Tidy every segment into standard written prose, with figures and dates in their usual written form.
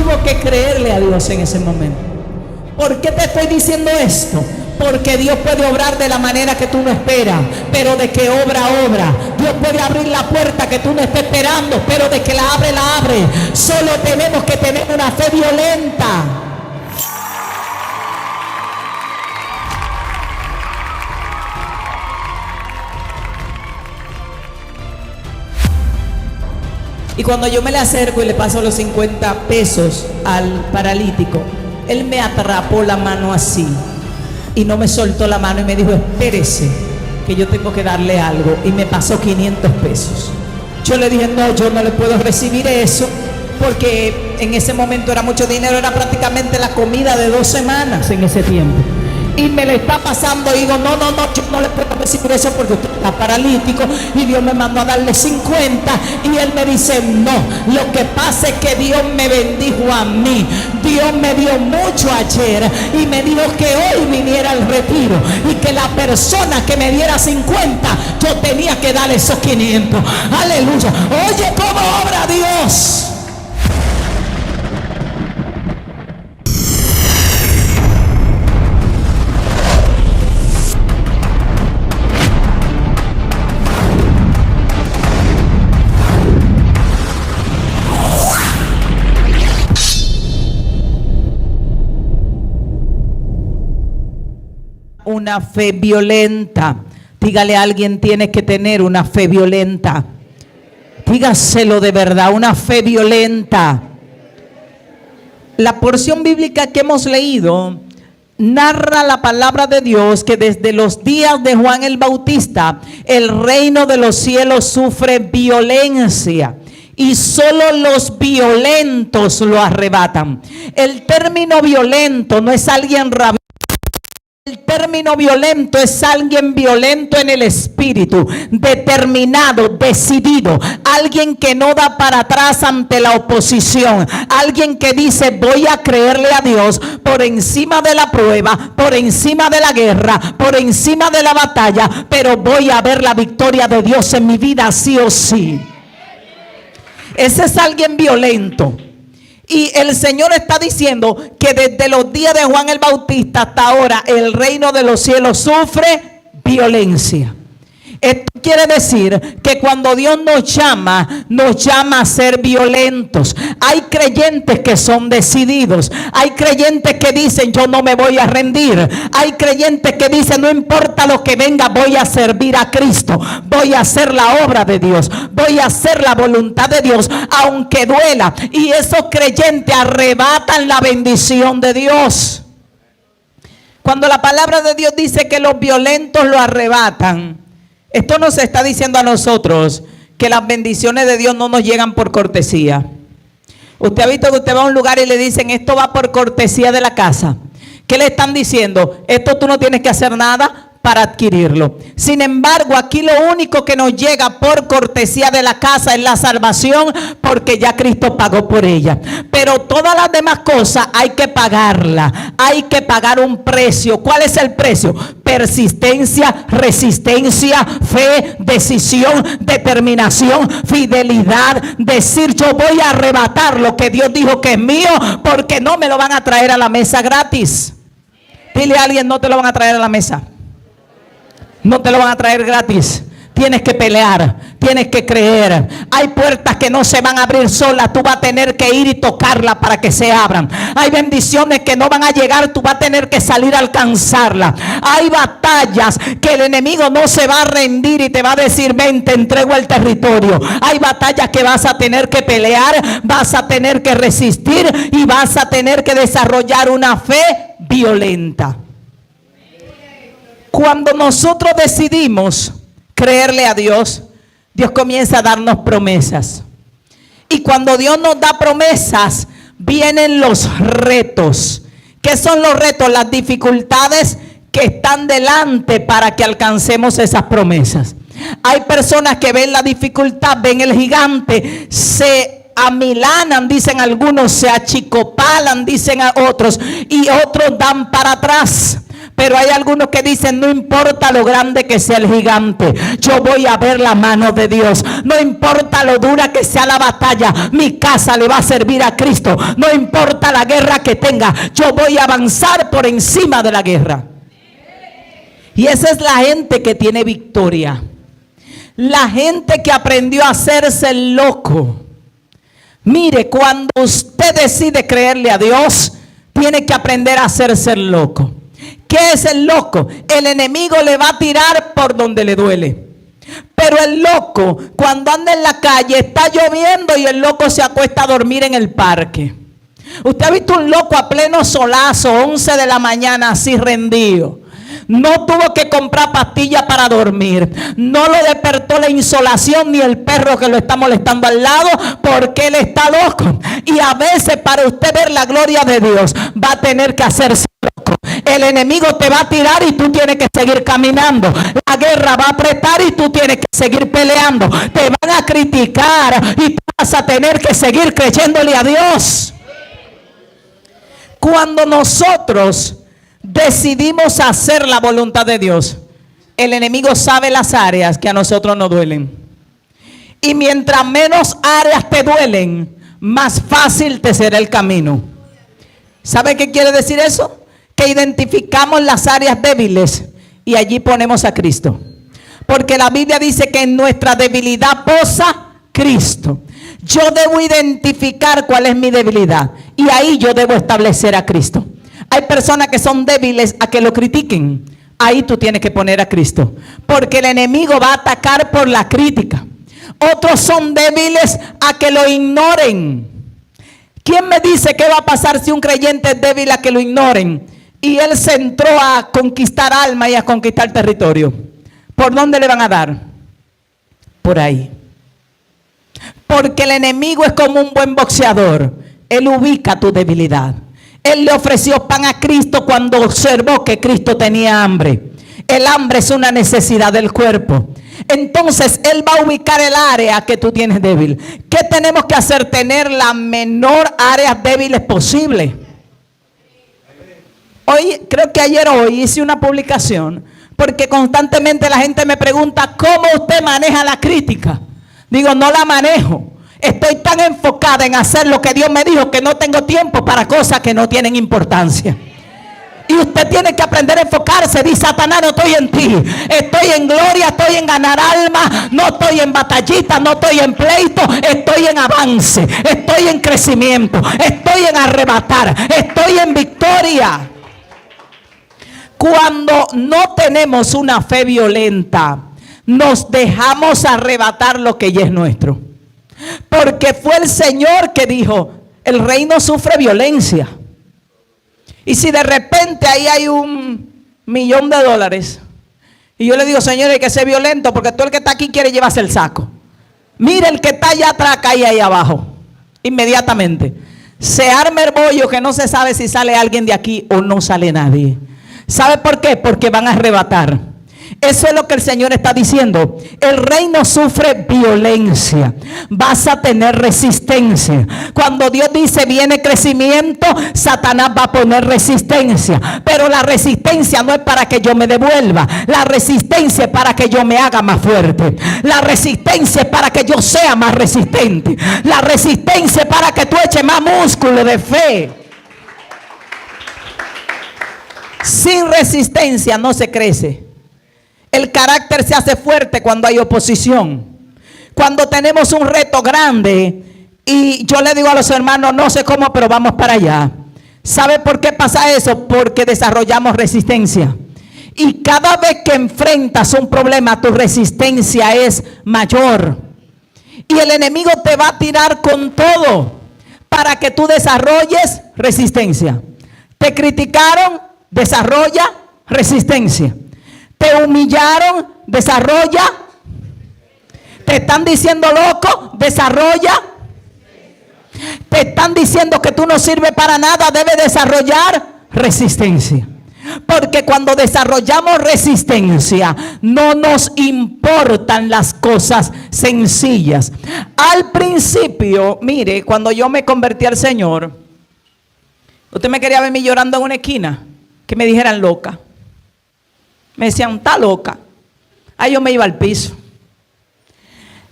tuvo que creerle a Dios en ese momento. ¿Por qué te estoy diciendo esto? Porque Dios puede obrar de la manera que tú no esperas, pero de que obra, obra. Dios puede abrir la puerta que tú no estés esperando, pero de que la abre, la abre. Solo tenemos que tener una fe violenta. Y cuando yo me le acerco y le paso los 50 pesos al paralítico, él me atrapó la mano así y no me soltó la mano y me dijo: espérese, que yo tengo que darle algo. Y me pasó 500 pesos. Yo le dije: no, yo no le puedo recibir eso, porque en ese momento era mucho dinero, era prácticamente la comida de 2 semanas en ese tiempo. Y me le está pasando y digo: no, yo no le puedo recibir eso porque usted está paralítico y Dios me mandó a darle 50. Y él me dice: no, lo que pasa es que Dios me bendijo a mí. Dios me dio mucho ayer y me dijo que hoy viniera al retiro y que la persona que me diera 50, yo tenía que darle esos 500. Aleluya. Oye, ¿cómo obra Dios? Una fe violenta. Dígale a alguien: tienes que tener una fe violenta. Dígaselo de verdad, una fe violenta. La porción bíblica que hemos leído narra la palabra de Dios que desde los días de Juan el Bautista el reino de los cielos sufre violencia y solo los violentos lo arrebatan. El término violento no es alguien rabioso. El término violento es alguien violento en el espíritu, determinado, decidido, alguien que no da para atrás ante la oposición, alguien que dice: voy a creerle a Dios por encima de la prueba, por encima de la guerra, por encima de la batalla, pero voy a ver la victoria de Dios en mi vida sí o sí. Ese es alguien violento. Y el Señor está diciendo que desde los días de Juan el Bautista hasta ahora el reino de los cielos sufre violencia. Esto quiere decir que cuando Dios nos llama a ser violentos. Hay creyentes que son decididos. Hay creyentes que dicen: yo no me voy a rendir. Hay creyentes que dicen: no importa lo que venga, voy a servir a Cristo. Voy a hacer la obra de Dios. Voy a hacer la voluntad de Dios, aunque duela. Y esos creyentes arrebatan la bendición de Dios. Cuando la palabra de Dios dice que los violentos lo arrebatan, esto nos está diciendo a nosotros que las bendiciones de Dios no nos llegan por cortesía. Usted ha visto que usted va a un lugar y le dicen: esto va por cortesía de la casa. ¿Qué le están diciendo? Esto tú no tienes que hacer nada para adquirirlo. Sin embargo, aquí lo único que nos llega por cortesía de la casa es la salvación, porque ya Cristo pagó por ella. Pero todas las demás cosas hay que pagarla. Hay que pagar un precio. ¿Cuál es el precio? Persistencia, resistencia, fe, decisión, determinación, fidelidad. Decir: yo voy a arrebatar lo que Dios dijo que es mío, porque no me lo van a traer a la mesa gratis. Dile a alguien: no te lo van a traer a la mesa. No te lo van a traer gratis. Tienes que pelear, tienes que creer. Hay puertas que no se van a abrir solas. Tú vas a tener que ir y tocarlas para que se abran. Hay bendiciones que no van a llegar. Tú vas a tener que salir a alcanzarlas. Hay batallas que el enemigo no se va a rendir y te va a decir: ven, te entrego el territorio. Hay batallas que vas a tener que pelear, vas a tener que resistir y vas a tener que desarrollar una fe violenta. Cuando nosotros decidimos creerle a Dios, Dios comienza a darnos promesas. Y cuando Dios nos da promesas, vienen los retos. ¿Qué son los retos? Las dificultades que están delante para que alcancemos esas promesas. Hay personas que ven la dificultad, ven el gigante, se amilanan, dicen algunos, se achicopalan, dicen a otros, y otros dan para atrás. Pero hay algunos que dicen, no importa lo grande que sea el gigante, yo voy a ver la mano de Dios. No importa lo dura que sea la batalla, mi casa le va a servir a Cristo. No importa la guerra que tenga, yo voy a avanzar por encima de la guerra. Y esa es la gente que tiene victoria. La gente que aprendió a hacerse el loco. Mire, cuando usted decide creerle a Dios, tiene que aprender a hacerse el loco. ¿Qué es el loco? El enemigo le va a tirar por donde le duele. Pero el loco, cuando anda en la calle, está lloviendo y el loco se acuesta a dormir en el parque. Usted ha visto un loco a pleno solazo, 11 de la mañana, así rendido. No tuvo que comprar pastillas para dormir. No lo despertó la insolación ni el perro que lo está molestando al lado, porque él está loco. Y a veces para usted ver la gloria de Dios va a tener que hacerse loco. El enemigo te va a tirar y tú tienes que seguir caminando. La guerra va a apretar y tú tienes que seguir peleando. Te van a criticar y tú vas a tener que seguir creyéndole a Dios. Cuando nosotros decidimos hacer la voluntad de Dios, el enemigo sabe las áreas que a nosotros nos duelen. Y mientras menos áreas te duelen, más fácil te será el camino. ¿Sabe qué quiere decir eso? Que identificamos las áreas débiles y allí ponemos a Cristo. Porque la Biblia dice que en nuestra debilidad posa Cristo. Yo debo identificar cuál es mi debilidad y ahí yo debo establecer a Cristo. Hay personas que son débiles a que lo critiquen. Ahí tú tienes que poner a Cristo, porque el enemigo va a atacar por la crítica. Otros son débiles a que lo ignoren. ¿Quién me dice qué va a pasar si un creyente es débil a que lo ignoren? Y él se entró a conquistar alma y a conquistar territorio. ¿Por dónde le van a dar? Por ahí. Porque el enemigo es como un buen boxeador. Él ubica tu debilidad. Él le ofreció pan a Cristo cuando observó que Cristo tenía hambre. El hambre es una necesidad del cuerpo. Entonces Él va a ubicar el área que tú tienes débil. ¿Qué tenemos que hacer? Tener la menor áreas débiles posible. Hoy, creo que ayer o hoy hice una publicación, porque constantemente la gente me pregunta, ¿cómo usted maneja la crítica? Digo, no la manejo. Estoy tan enfocada en hacer lo que Dios me dijo que no tengo tiempo para cosas que no tienen importancia. Y usted tiene que aprender a enfocarse. Dice Satanás, no estoy en ti. Estoy en gloria, estoy en ganar alma. No estoy en batallita, no estoy en pleito. Estoy en avance, estoy en crecimiento, estoy en arrebatar, estoy en victoria. Cuando no tenemos una fe violenta, nos dejamos arrebatar lo que ya es nuestro. Porque fue el Señor que dijo, el reino sufre violencia. Y si de repente ahí hay $1,000,000 y yo le digo, Señor, hay que ser violento porque todo el que está aquí quiere llevarse el saco. Mira, el que está allá atrás cae ahí abajo. Inmediatamente se arma el bollo que no se sabe si sale alguien de aquí o no sale nadie. ¿Sabe por qué? Porque van a arrebatar. Eso es lo que el Señor está diciendo. El reino sufre violencia. Vas a tener resistencia. Cuando Dios dice viene crecimiento, Satanás va a poner resistencia. Pero la resistencia no es para que yo me devuelva. La resistencia es para que yo me haga más fuerte. La resistencia es para que yo sea más resistente. La resistencia es para que tú eches más músculo de fe. Sin resistencia no se crece. El carácter se hace fuerte cuando hay oposición. Cuando tenemos un reto grande y yo le digo a los hermanos, no sé cómo, pero vamos para allá. ¿Sabe por qué pasa eso? Porque desarrollamos resistencia. Y cada vez que enfrentas un problema, tu resistencia es mayor. Y el enemigo te va a tirar con todo para que tú desarrolles resistencia. Te criticaron, desarrolla resistencia. Te humillaron, desarrolla. Te están diciendo loco, desarrolla. Te están diciendo que tú no sirves para nada, debes desarrollar resistencia. Porque cuando desarrollamos resistencia, no nos importan las cosas sencillas. Al principio, mire, cuando yo me convertí al Señor, usted me quería ver mí llorando en una esquina, que me dijeran loca. Me decían, está loca. Ahí yo me iba al piso.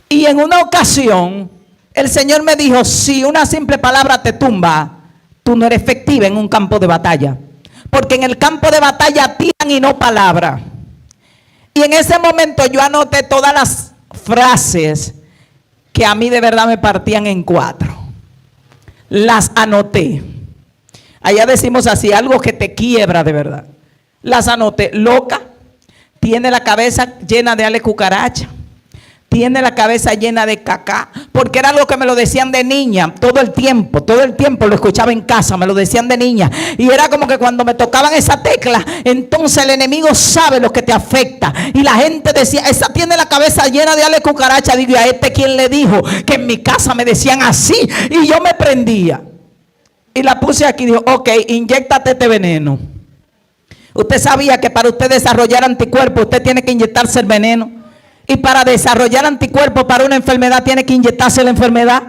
Y en una ocasión, el Señor me dijo, si una simple palabra te tumba, tú no eres efectiva en un campo de batalla. Porque en el campo de batalla tiran y no palabra. Y en ese momento yo anoté todas las frases que a mí de verdad me partían en cuatro. Las anoté. Allá decimos así, algo que te quiebra de verdad. Las anoté. Loca, tiene la cabeza llena de ale cucaracha, tiene la cabeza llena de cacá, porque era algo que me lo decían de niña, todo el tiempo lo escuchaba en casa, me lo decían de niña, y era como que cuando me tocaban esa tecla, entonces el enemigo sabe lo que te afecta, y la gente decía, esa tiene la cabeza llena de ale cucaracha. Digo, ¿a este quién le dijo que en mi casa me decían así? Y yo me prendía, y la puse aquí, dijo, ok, inyéctate este veneno. Usted sabía que para usted desarrollar anticuerpos, usted tiene que inyectarse el veneno. Y para desarrollar anticuerpos para una enfermedad, tiene que inyectarse la enfermedad.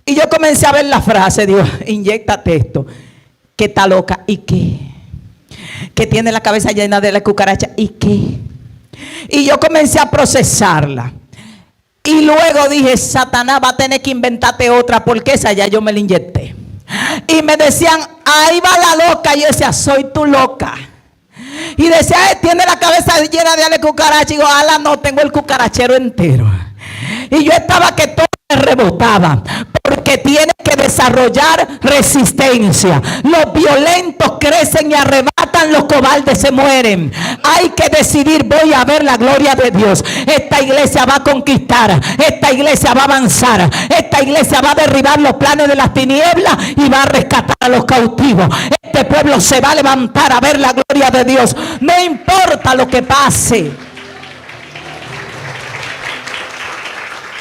Y yo comencé a ver la frase, digo, inyéctate esto. Que está loca, ¿y qué? Que tiene la cabeza llena de la cucaracha, ¿y qué? Y yo comencé a procesarla. Y luego dije, Satanás va a tener que inventarte otra, porque esa ya yo me la inyecté. Y me decían, ahí va la loca. Y yo decía, soy tu loca. Y decía, tiene la cabeza llena de ale cucaracha. Y digo, ala, no, tengo el cucarachero entero. Y yo estaba que todo me rebotaba, porque tiene que desarrollar resistencia. Los violentos crecen y arrebatan, los cobardes se mueren. Hay que decidir, voy a ver la gloria de Dios. Esta iglesia va a conquistar, esta iglesia va a avanzar, esta iglesia va a derribar los planes de las tinieblas y va a rescatar a los cautivos. Este pueblo se va a levantar a ver la gloria de Dios, no importa lo que pase.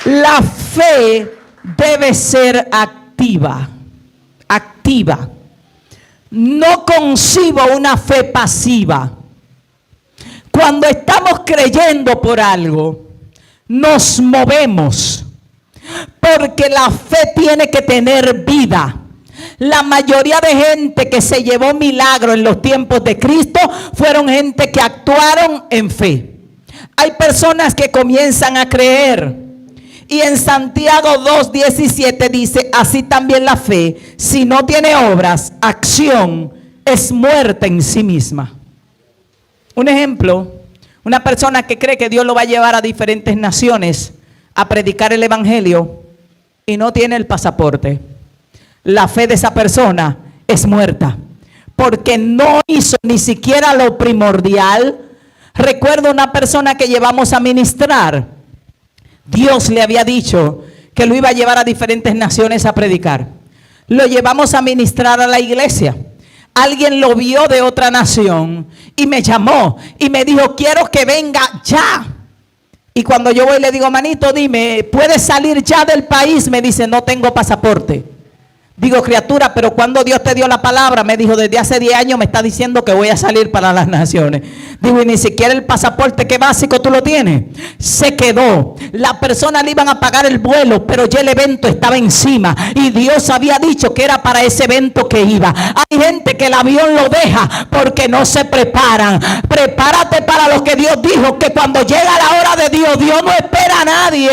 La fe debe ser activa. Activa. No concibo una fe pasiva. Cuando estamos creyendo por algo, nos movemos. Porque la fe tiene que tener vida. La mayoría de gente que se llevó milagro en los tiempos de Cristo fueron gente que actuaron en fe. Hay personas que comienzan a creer. Y en Santiago 2:17 dice, así también la fe, si no tiene obras, acción, es muerta en sí misma. Un ejemplo, una persona que cree que Dios lo va a llevar a diferentes naciones a predicar el evangelio y no tiene el pasaporte. La fe de esa persona es muerta, porque no hizo ni siquiera lo primordial. Recuerdo una persona que llevamos a ministrar. Dios le había dicho que lo iba a llevar a diferentes naciones a predicar. Lo llevamos a ministrar a la iglesia. Alguien lo vio de otra nación y me llamó y me dijo, quiero que venga ya. Y cuando yo voy le digo, manito, dime, ¿puedes salir ya del país? Me dice, no tengo pasaporte. Digo, criatura, pero cuando Dios te dio la palabra, me dijo, desde hace 10 años me está diciendo que voy a salir para las naciones. Digo, y ni siquiera el pasaporte, que básico tú lo tienes. Se quedó. La persona le iban a pagar el vuelo, pero ya el evento estaba encima. Y Dios había dicho que era para ese evento que iba. Hay gente que el avión lo deja porque no se preparan. Prepárate para lo que Dios dijo, que cuando llega la hora de Dios, Dios no espera a nadie,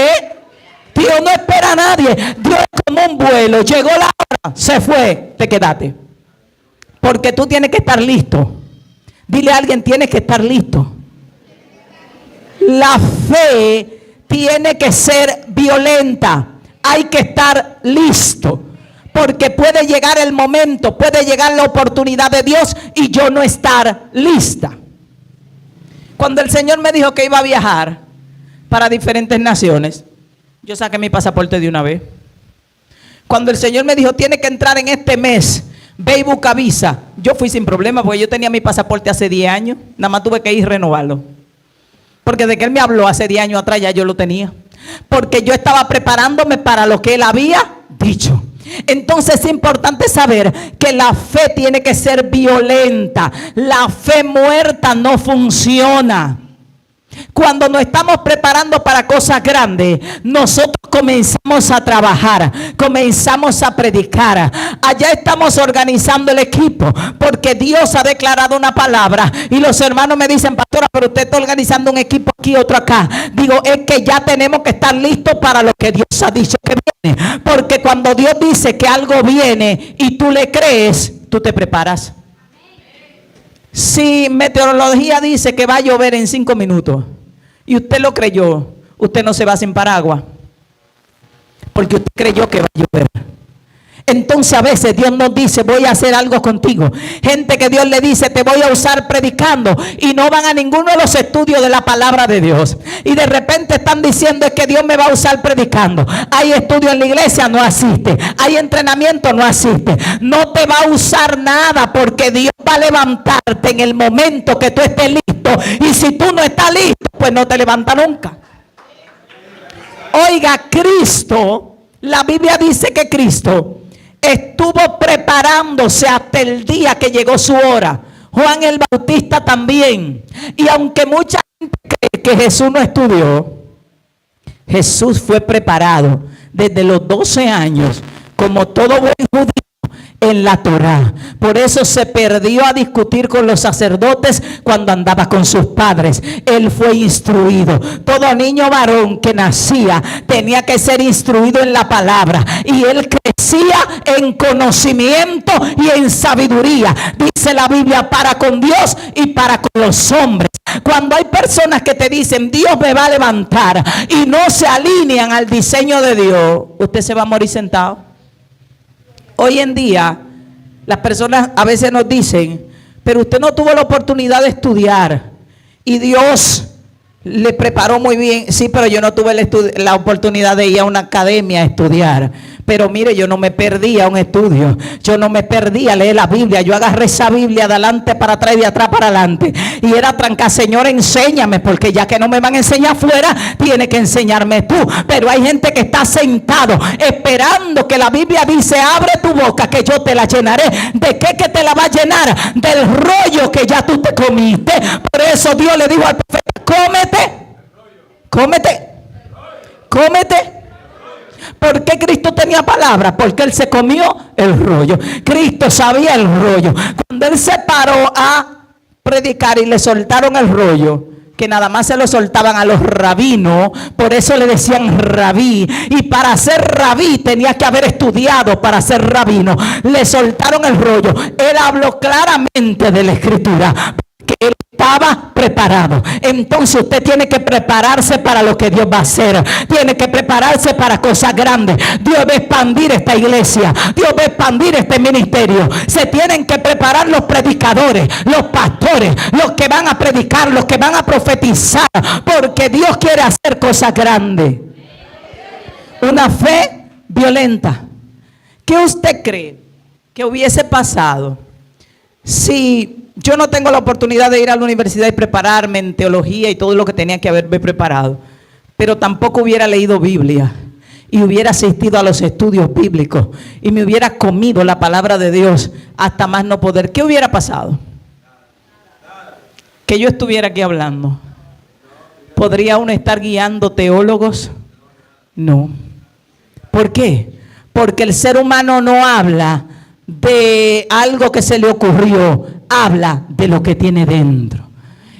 Dios no espera a nadie. Dios es como un vuelo. Llegó la hora, se fue, te quedaste. Porque tú tienes que estar listo. Dile a alguien, tienes que estar listo. La fe tiene que ser violenta. Hay que estar listo. Porque puede llegar el momento, puede llegar la oportunidad de Dios y yo no estar lista. Cuando el Señor me dijo que iba a viajar para diferentes naciones, yo saqué mi pasaporte de una vez. Cuando el Señor me dijo, tiene que entrar en este mes, ve y busca visa, yo fui sin problema, porque yo tenía mi pasaporte hace 10 años. Nada más tuve que ir a renovarlo. Porque de que Él me habló hace 10 años atrás, ya yo lo tenía. Porque yo estaba preparándome para lo que Él había dicho. Entonces es importante saber que la fe tiene que ser violenta. La fe muerta no funciona. Cuando nos estamos preparando para cosas grandes, nosotros comenzamos a trabajar, comenzamos a predicar. Allá estamos organizando el equipo, porque Dios ha declarado una palabra. Y los hermanos me dicen: pastora, pero usted está organizando un equipo aquí, otro acá. Digo, es que ya tenemos que estar listos para lo que Dios ha dicho que viene. Porque cuando Dios dice que algo viene y tú le crees, tú te preparas. Si meteorología dice que va a llover en 5 minutos y usted lo creyó, usted no se va sin paraguas, porque usted creyó que va a llover. Entonces a veces Dios nos dice: voy a hacer algo contigo. Gente que Dios le dice: te voy a usar predicando, y no van a ninguno de los estudios de la palabra de Dios. Y de repente están diciendo: es que Dios me va a usar predicando. Hay estudio en la iglesia, no asiste. Hay entrenamiento, no asiste. No te va a usar nada, porque Dios va a levantarte en el momento que tú estés listo. Y si tú no estás listo, pues no te levanta nunca. Oiga, Cristo, la Biblia dice que Cristo estuvo preparándose hasta el día que llegó su hora. Juan el Bautista también. Y aunque mucha gente cree que Jesús no estudió, Jesús fue preparado desde los 12 años, como todo buen judío, en la Torá. Por eso se perdió a discutir con los sacerdotes cuando andaba con sus padres. Él fue instruido. Todo niño varón que nacía tenía que ser instruido en la palabra, y él crecía en conocimiento y en sabiduría, dice la Biblia, para con Dios y para con los hombres. Cuando hay personas que te dicen: Dios me va a levantar, y no se alinean al diseño de Dios, usted se va a morir sentado. Hoy en día las personas a veces nos dicen: pero usted no tuvo la oportunidad de estudiar y Dios le preparó muy bien. Sí, pero yo no tuve la oportunidad de ir a una academia a estudiar. Pero mire, yo no me perdí a un estudio. Yo no me perdí a leer la Biblia. Yo agarré esa Biblia de adelante para atrás y de atrás para adelante. Y era tranca: Señor, enséñame, porque ya que no me van a enseñar afuera, tiene que enseñarme tú. Pero hay gente que está sentado esperando que la Biblia dice: abre tu boca que yo te la llenaré. ¿De qué que te la va a llenar? Del rollo que ya tú te comiste. Por eso Dios le dijo al profeta: cómete. ¿Por qué Cristo tenía palabra? Porque Él se comió el rollo. Cristo sabía el rollo. Cuando Él se paró a predicar y le soltaron el rollo, que nada más se lo soltaban a los rabinos, por eso le decían rabí, y para ser rabí tenía que haber estudiado para ser rabino. Le soltaron el rollo. Él habló claramente de la Escritura, que él estaba preparado. Entonces usted tiene que prepararse para lo que Dios va a hacer. Tiene que prepararse para cosas grandes. Dios va a expandir esta iglesia. Dios va a expandir este ministerio. Se tienen que preparar los predicadores, los pastores, los que van a predicar, los que van a profetizar, porque Dios quiere hacer cosas grandes. Una fe violenta. ¿Qué usted cree que hubiese pasado si yo no tengo la oportunidad de ir a la universidad y prepararme en teología y todo lo que tenía que haberme preparado, pero tampoco hubiera leído Biblia y hubiera asistido a los estudios bíblicos y me hubiera comido la palabra de Dios hasta más no poder? ¿Qué hubiera pasado? Que yo estuviera aquí hablando. ¿Podría uno estar guiando teólogos? No. ¿Por qué? Porque el ser humano no habla de algo que se le ocurrió, habla de lo que tiene dentro.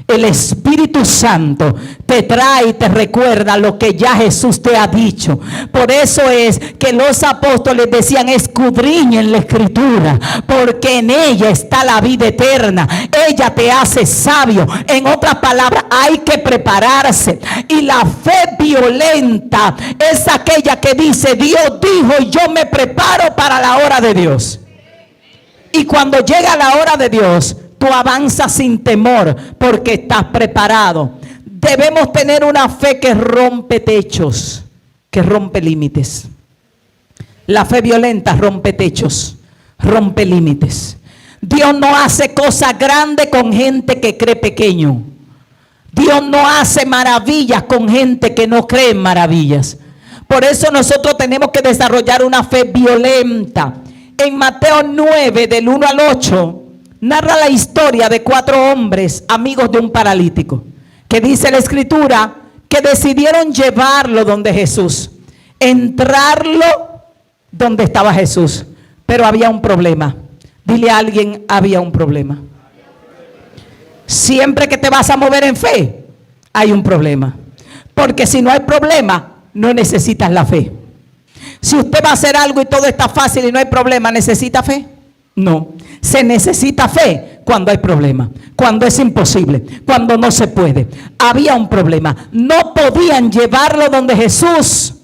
El Espíritu Santo te trae y te recuerda lo que ya Jesús te ha dicho. Por eso es que los apóstoles decían: escudriñen la Escritura, porque en ella está la vida eterna. Ella te hace sabio. En otras palabras, hay que prepararse. Y la fe violenta es aquella que dice: Dios dijo y yo me preparo para la hora de Dios. Y cuando llega la hora de Dios, tú avanzas sin temor porque estás preparado. Debemos tener una fe que rompe techos, que rompe límites. La fe violenta rompe techos, rompe límites. Dios no hace cosas grandes con gente que cree pequeño. Dios no hace maravillas con gente que no cree en maravillas. Por eso nosotros tenemos que desarrollar una fe violenta. En Mateo 9, del 1 al 8, narra la historia de 4 hombres amigos de un paralítico. que dice la Escritura que decidieron llevarlo donde Jesús, entrarlo donde estaba Jesús, pero había un problema. Dile a alguien, había un problema. Siempre que te vas a mover en fe, hay un problema. Porque si no hay problema, no necesitas la fe. Si usted va a hacer algo y todo está fácil y no hay problema, ¿necesita fe? No. Se necesita fe cuando hay problema, cuando es imposible, cuando no se puede. Había un problema. No podían llevarlo donde Jesús.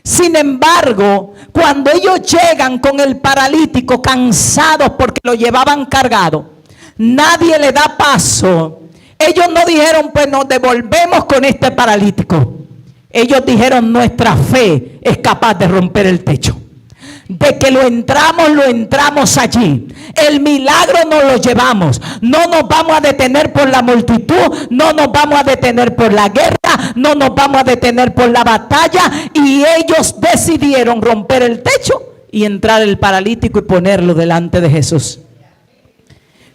Sin embargo, cuando ellos llegan con el paralítico cansados porque lo llevaban cargado, nadie le da paso. Ellos no dijeron, pues nos devolvemos con este paralítico. Ellos dijeron, nuestra fe es capaz de romper el techo. De que lo entramos allí. El milagro nos lo llevamos. No nos vamos a detener por la multitud, no nos vamos a detener por la guerra, no nos vamos a detener por la batalla. Y ellos decidieron romper el techo y entrar el paralítico y ponerlo delante de Jesús.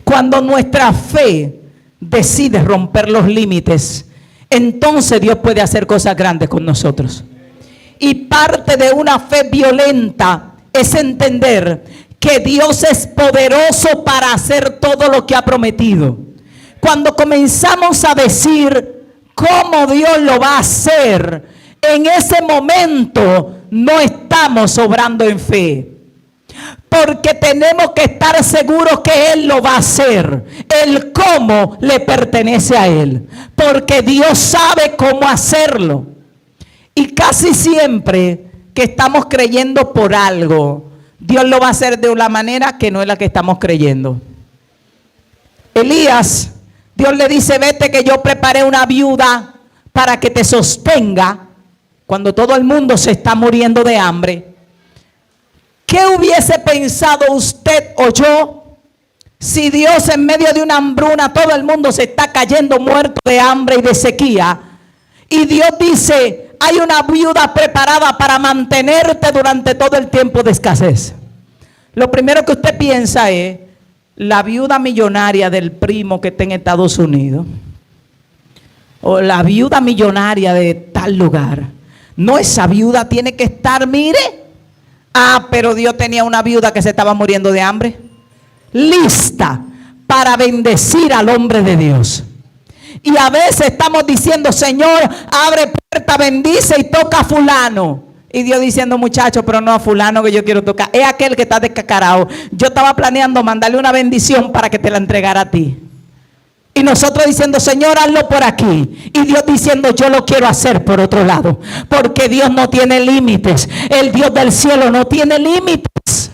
Cuando nuestra fe decide romper los límites, entonces Dios puede hacer cosas grandes con nosotros. Y parte de una fe violenta es entender que Dios es poderoso para hacer todo lo que ha prometido. Cuando comenzamos a decir cómo Dios lo va a hacer, en ese momento no estamos obrando en fe. Porque tenemos que estar seguros que Él lo va a hacer. El cómo le pertenece a Él. Porque Dios sabe cómo hacerlo. Y casi siempre que estamos creyendo por algo, Dios lo va a hacer de una manera que no es la que estamos creyendo. Elías, Dios le dice, vete que yo preparé una viuda para que te sostenga cuando todo el mundo se está muriendo de hambre. ¿Qué hubiese pensado usted o yo si Dios en medio de una hambruna, todo el mundo se está cayendo muerto de hambre y de sequía, y Dios dice, hay una viuda preparada para mantenerte durante todo el tiempo de escasez? Lo primero que usted piensa es la viuda millonaria del primo que está en Estados Unidos, o la viuda millonaria de tal lugar. No, esa viuda tiene que estar, mire. Pero Dios tenía una viuda que se estaba muriendo de hambre, lista para bendecir al hombre de Dios. Y a veces estamos diciendo, Señor, abre puerta, bendice y toca a fulano. Y Dios diciendo, muchacho, pero no a fulano que yo quiero tocar. Es aquel que está descacarado. Yo estaba planeando mandarle una bendición para que te la entregara a ti. Y nosotros diciendo, Señor, hazlo por aquí. Y Dios diciendo, yo lo quiero hacer por otro lado. Porque Dios no tiene límites. El Dios del cielo no tiene límites.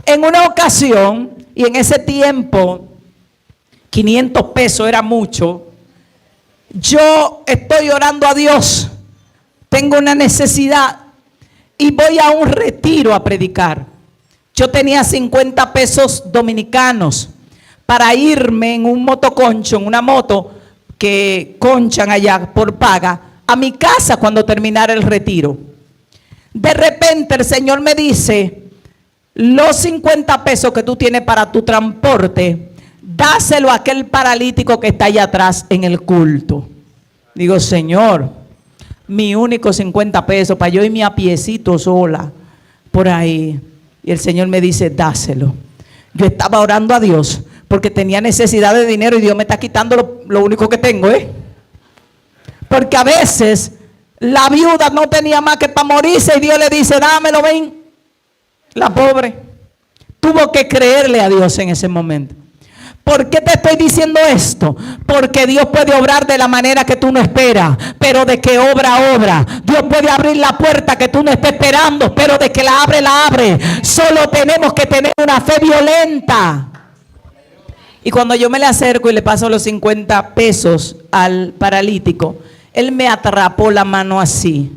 En una ocasión, y en ese tiempo, 500 pesos era mucho. Yo estoy orando a Dios. Tengo una necesidad. Y voy a un retiro a predicar. Yo tenía 50 pesos dominicanos para irme en un motoconcho, en una moto que conchan allá por paga, a mi casa cuando terminara el retiro. De repente el Señor me dice, los 50 pesos que tú tienes para tu transporte, dáselo a aquel paralítico que está allá atrás en el culto. Digo, Señor, mi único 50 pesos para yo irme a piecito sola por ahí. Y el Señor me dice, dáselo. Yo estaba orando a Dios porque tenía necesidad de dinero y Dios me está quitando lo único que tengo, Porque a veces la viuda no tenía más que para morirse y Dios le dice, dámelo, ven. La pobre tuvo que creerle a Dios en ese momento. ¿Por qué te estoy diciendo esto? Porque Dios puede obrar de la manera que tú no esperas, pero de que obra, obra. Dios puede abrir la puerta que tú no estés esperando, pero de que la abre. Solo tenemos que tener una fe violenta. Y cuando yo me le acerco y le paso los 50 pesos al paralítico, él me atrapó la mano así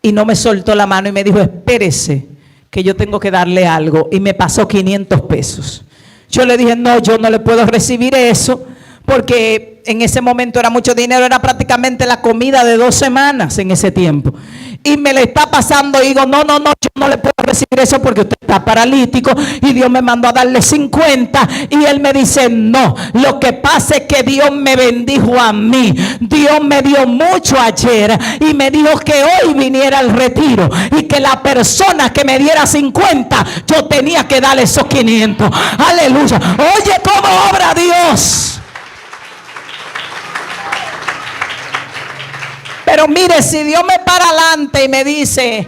y no me soltó la mano y me dijo, espérese que yo tengo que darle algo, y me pasó 500 pesos. Yo le dije, no, yo no le puedo recibir eso, porque en ese momento era mucho dinero, era prácticamente la comida de 2 semanas en ese tiempo. y me le está pasando y digo, no, yo no le puedo recibir eso porque usted está paralítico y Dios me mandó a darle 50 y él me dice, no, lo que pasa es que Dios me bendijo a mí, Dios me dio mucho ayer y me dijo que hoy viniera al retiro y que la persona que me diera 50 yo tenía que darle esos 500. Aleluya. Oye, cómo obra Dios. Pero mire, si Dios me para adelante y me dice,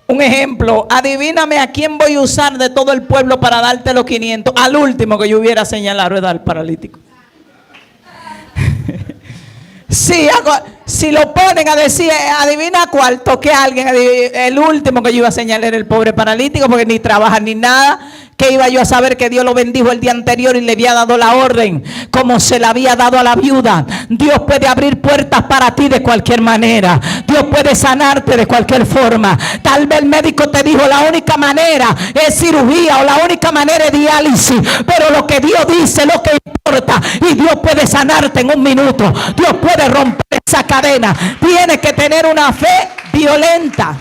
un ejemplo, adivíname a quién voy a usar de todo el pueblo para darte los 500, al último que yo hubiera señalado era al paralítico. Si lo ponen a decir, adivina cuál, toque a alguien, el último que yo iba a señalar era el pobre paralítico, porque ni trabaja ni nada. Que iba yo a saber que Dios lo bendijo el día anterior y le había dado la orden como se la había dado a la viuda? Dios puede abrir puertas para ti de cualquier manera. Dios puede sanarte de cualquier forma. Tal vez el médico te dijo la única manera es cirugía o la única manera es diálisis, pero lo que Dios dice es lo que importa y Dios puede sanarte en un minuto. Dios puede romper esa cadena. Tienes que tener una fe violenta.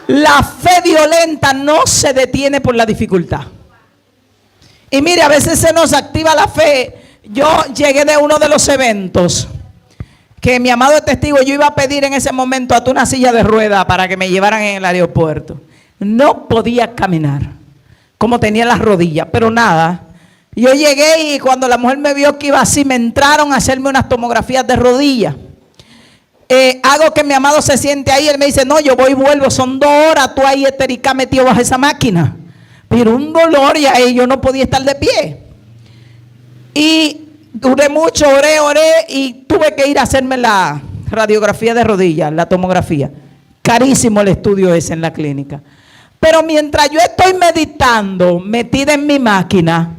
La fe violenta no se detiene por la dificultad. Y mire, a veces se nos activa la fe. Yo llegué de uno de los eventos que mi amado es testigo. Yo iba a pedir en ese momento hasta una silla de ruedas para que me llevaran en el aeropuerto. No podía caminar, como tenía las rodillas, pero nada. Yo llegué y cuando la mujer me vio que iba así, me entraron a hacerme unas tomografías de rodillas. Hago que mi amado se siente ahí. Él me dice, no, yo voy y vuelvo, son 2 horas tú ahí esterica metido bajo esa máquina. Pero un dolor y ahí yo no podía estar de pie. Y duré mucho, oré y tuve que ir a hacerme la radiografía de rodillas, la tomografía. Carísimo el estudio ese en la clínica. Pero mientras yo estoy meditando, metida en mi máquina,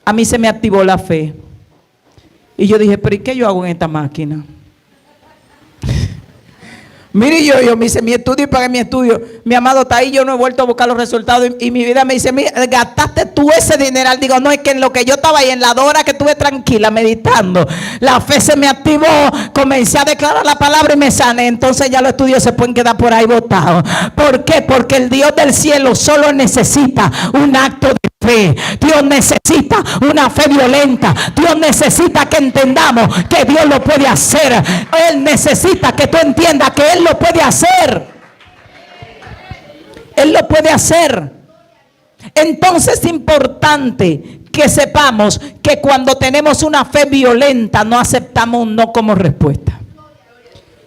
a mí se me activó la fe. Y yo dije, pero ¿y qué yo hago en esta máquina? Mire, yo me hice mi estudio y pagué mi estudio. Mi amado está ahí, yo no he vuelto a buscar los resultados. Y mi vida me dice, mira, gastaste tú ese dineral. Digo, no, es que en lo que yo estaba ahí, en la 2 horas que estuve tranquila, meditando, la fe se me activó, comencé a declarar la palabra y me sané. Entonces ya los estudios se pueden quedar por ahí botados. ¿Por qué? Porque el Dios del cielo solo necesita un acto de fe. Dios necesita una fe violenta. Dios necesita que entendamos que Dios lo puede hacer. Él necesita que tú entiendas que Él lo puede hacer. Él lo puede hacer. Entonces es importante que sepamos que cuando tenemos una fe violenta no aceptamos un no como respuesta.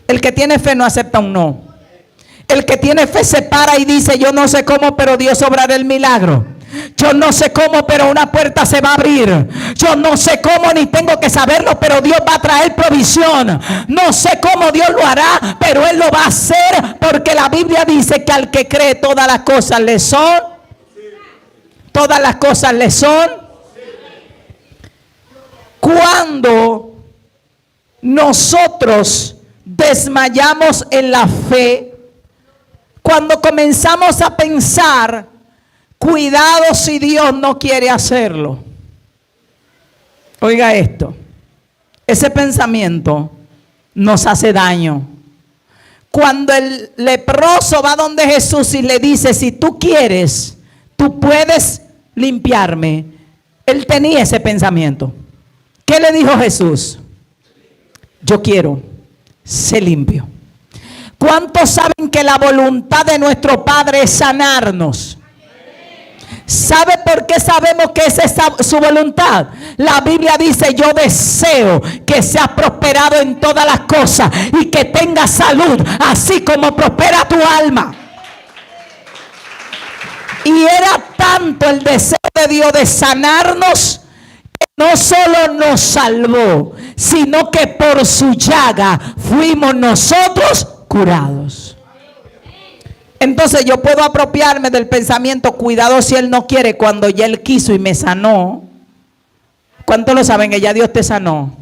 El que tiene fe no acepta un no. El que tiene fe se para y dice, yo no sé cómo, pero Dios obrará el milagro. Yo no sé cómo, pero una puerta se va a abrir. Yo no sé cómo, ni tengo que saberlo, pero Dios va a traer provisión. No sé cómo Dios lo hará, pero Él lo va a hacer, porque la Biblia dice que al que cree todas las cosas le son. Todas las cosas le son. Cuando nosotros desmayamos en la fe, cuando comenzamos a pensar, cuidado si Dios no quiere hacerlo. Oiga esto, ese pensamiento nos hace daño. Cuando el leproso va donde Jesús y le dice, si tú quieres, tú puedes limpiarme. Él tenía ese pensamiento. ¿Qué le dijo Jesús? Yo quiero, sé limpio. ¿Cuántos saben que la voluntad de nuestro Padre es sanarnos? ¿Sabe por qué sabemos que esa es su voluntad? La Biblia dice, yo deseo que seas prosperado en todas las cosas y que tengas salud, así como prospera tu alma. Y era tanto el deseo de Dios de sanarnos, que no solo nos salvó, sino que por su llaga fuimos nosotros curados. Entonces yo puedo apropiarme del pensamiento, cuidado si Él no quiere, cuando ya Él quiso y me sanó. ¿Cuántos lo saben que ya Dios te sanó?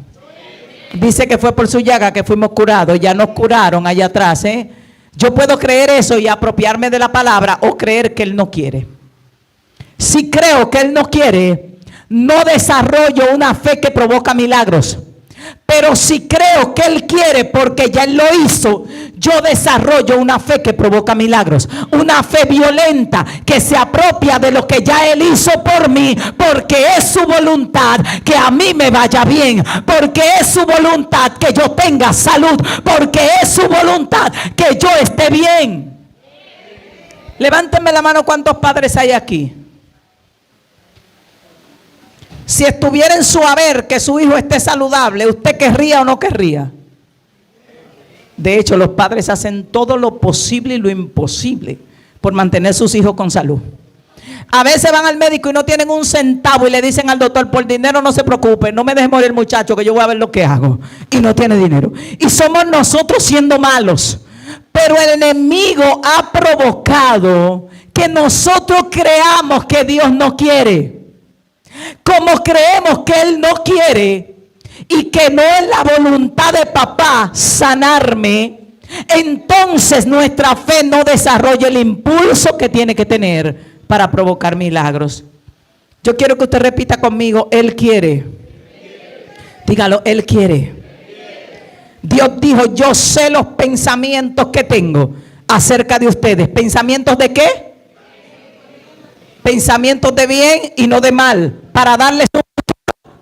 Dice que fue por su llaga que fuimos curados, ya nos curaron allá atrás, ¿eh? Yo puedo creer eso y apropiarme de la palabra, o creer que Él no quiere. Si creo que Él no quiere, no desarrollo una fe que provoca milagros. Pero si creo que Él quiere porque ya Él lo hizo, yo desarrollo una fe que provoca milagros. Una fe violenta que se apropia de lo que ya Él hizo por mí. Porque es su voluntad que a mí me vaya bien. Porque es su voluntad que yo tenga salud. Porque es su voluntad que yo esté bien. Levántenme la mano, ¿cuántos padres hay aquí? Si estuviera en su haber que su hijo esté saludable, ¿usted querría o no querría? De hecho, los padres hacen todo lo posible y lo imposible por mantener sus hijos con salud. A veces van al médico y no tienen un centavo y le dicen al doctor: por dinero no se preocupe, no me deje morir muchacho, que yo voy a ver lo que hago. Y no tiene dinero. Y somos nosotros siendo malos. Pero el enemigo ha provocado que nosotros creamos que Dios no quiere. Como creemos que Él no quiere y que no es la voluntad de papá sanarme, entonces nuestra fe no desarrolla el impulso que tiene que tener para provocar milagros. Yo quiero que usted repita conmigo: Él quiere. Dígalo: Él quiere. Dios dijo: yo sé los pensamientos que tengo acerca de ustedes. ¿Pensamientos de qué? Pensamientos de bien y no de mal, para darles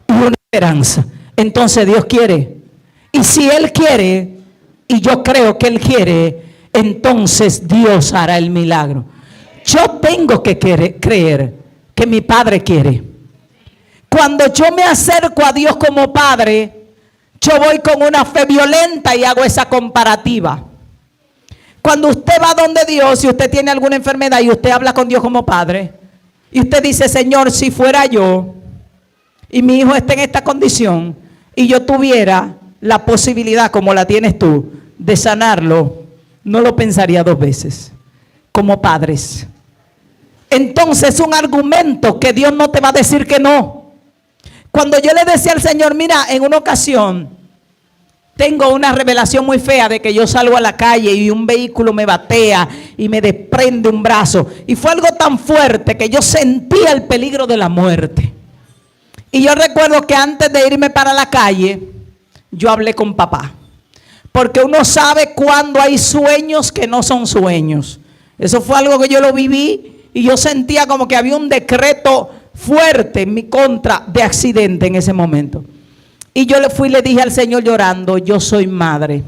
una esperanza. Entonces Dios quiere. Y si Él quiere, y yo creo que Él quiere, entonces Dios hará el milagro. Yo tengo que creer que mi Padre quiere. Cuando yo me acerco a Dios como Padre, yo voy con una fe violenta y hago esa comparativa. Cuando usted va donde Dios, si usted tiene alguna enfermedad y usted habla con Dios como Padre, y usted dice: Señor, si fuera yo y mi hijo está en esta condición y yo tuviera la posibilidad como la tienes tú de sanarlo, no lo pensaría dos veces. Como padres. Entonces es un argumento que Dios no te va a decir que no. Cuando yo le decía al Señor: mira, en una ocasión tengo una revelación muy fea de que yo salgo a la calle y un vehículo me batea y me desprende un brazo. Y fue algo tan fuerte que yo sentía el peligro de la muerte. Y yo recuerdo que antes de irme para la calle, yo hablé con papá. Porque uno sabe cuando hay sueños que no son sueños. Eso fue algo que yo lo viví y yo sentía como que había un decreto fuerte en mi contra de accidente en ese momento. Y yo le fui y le dije al Señor llorando: yo soy madre.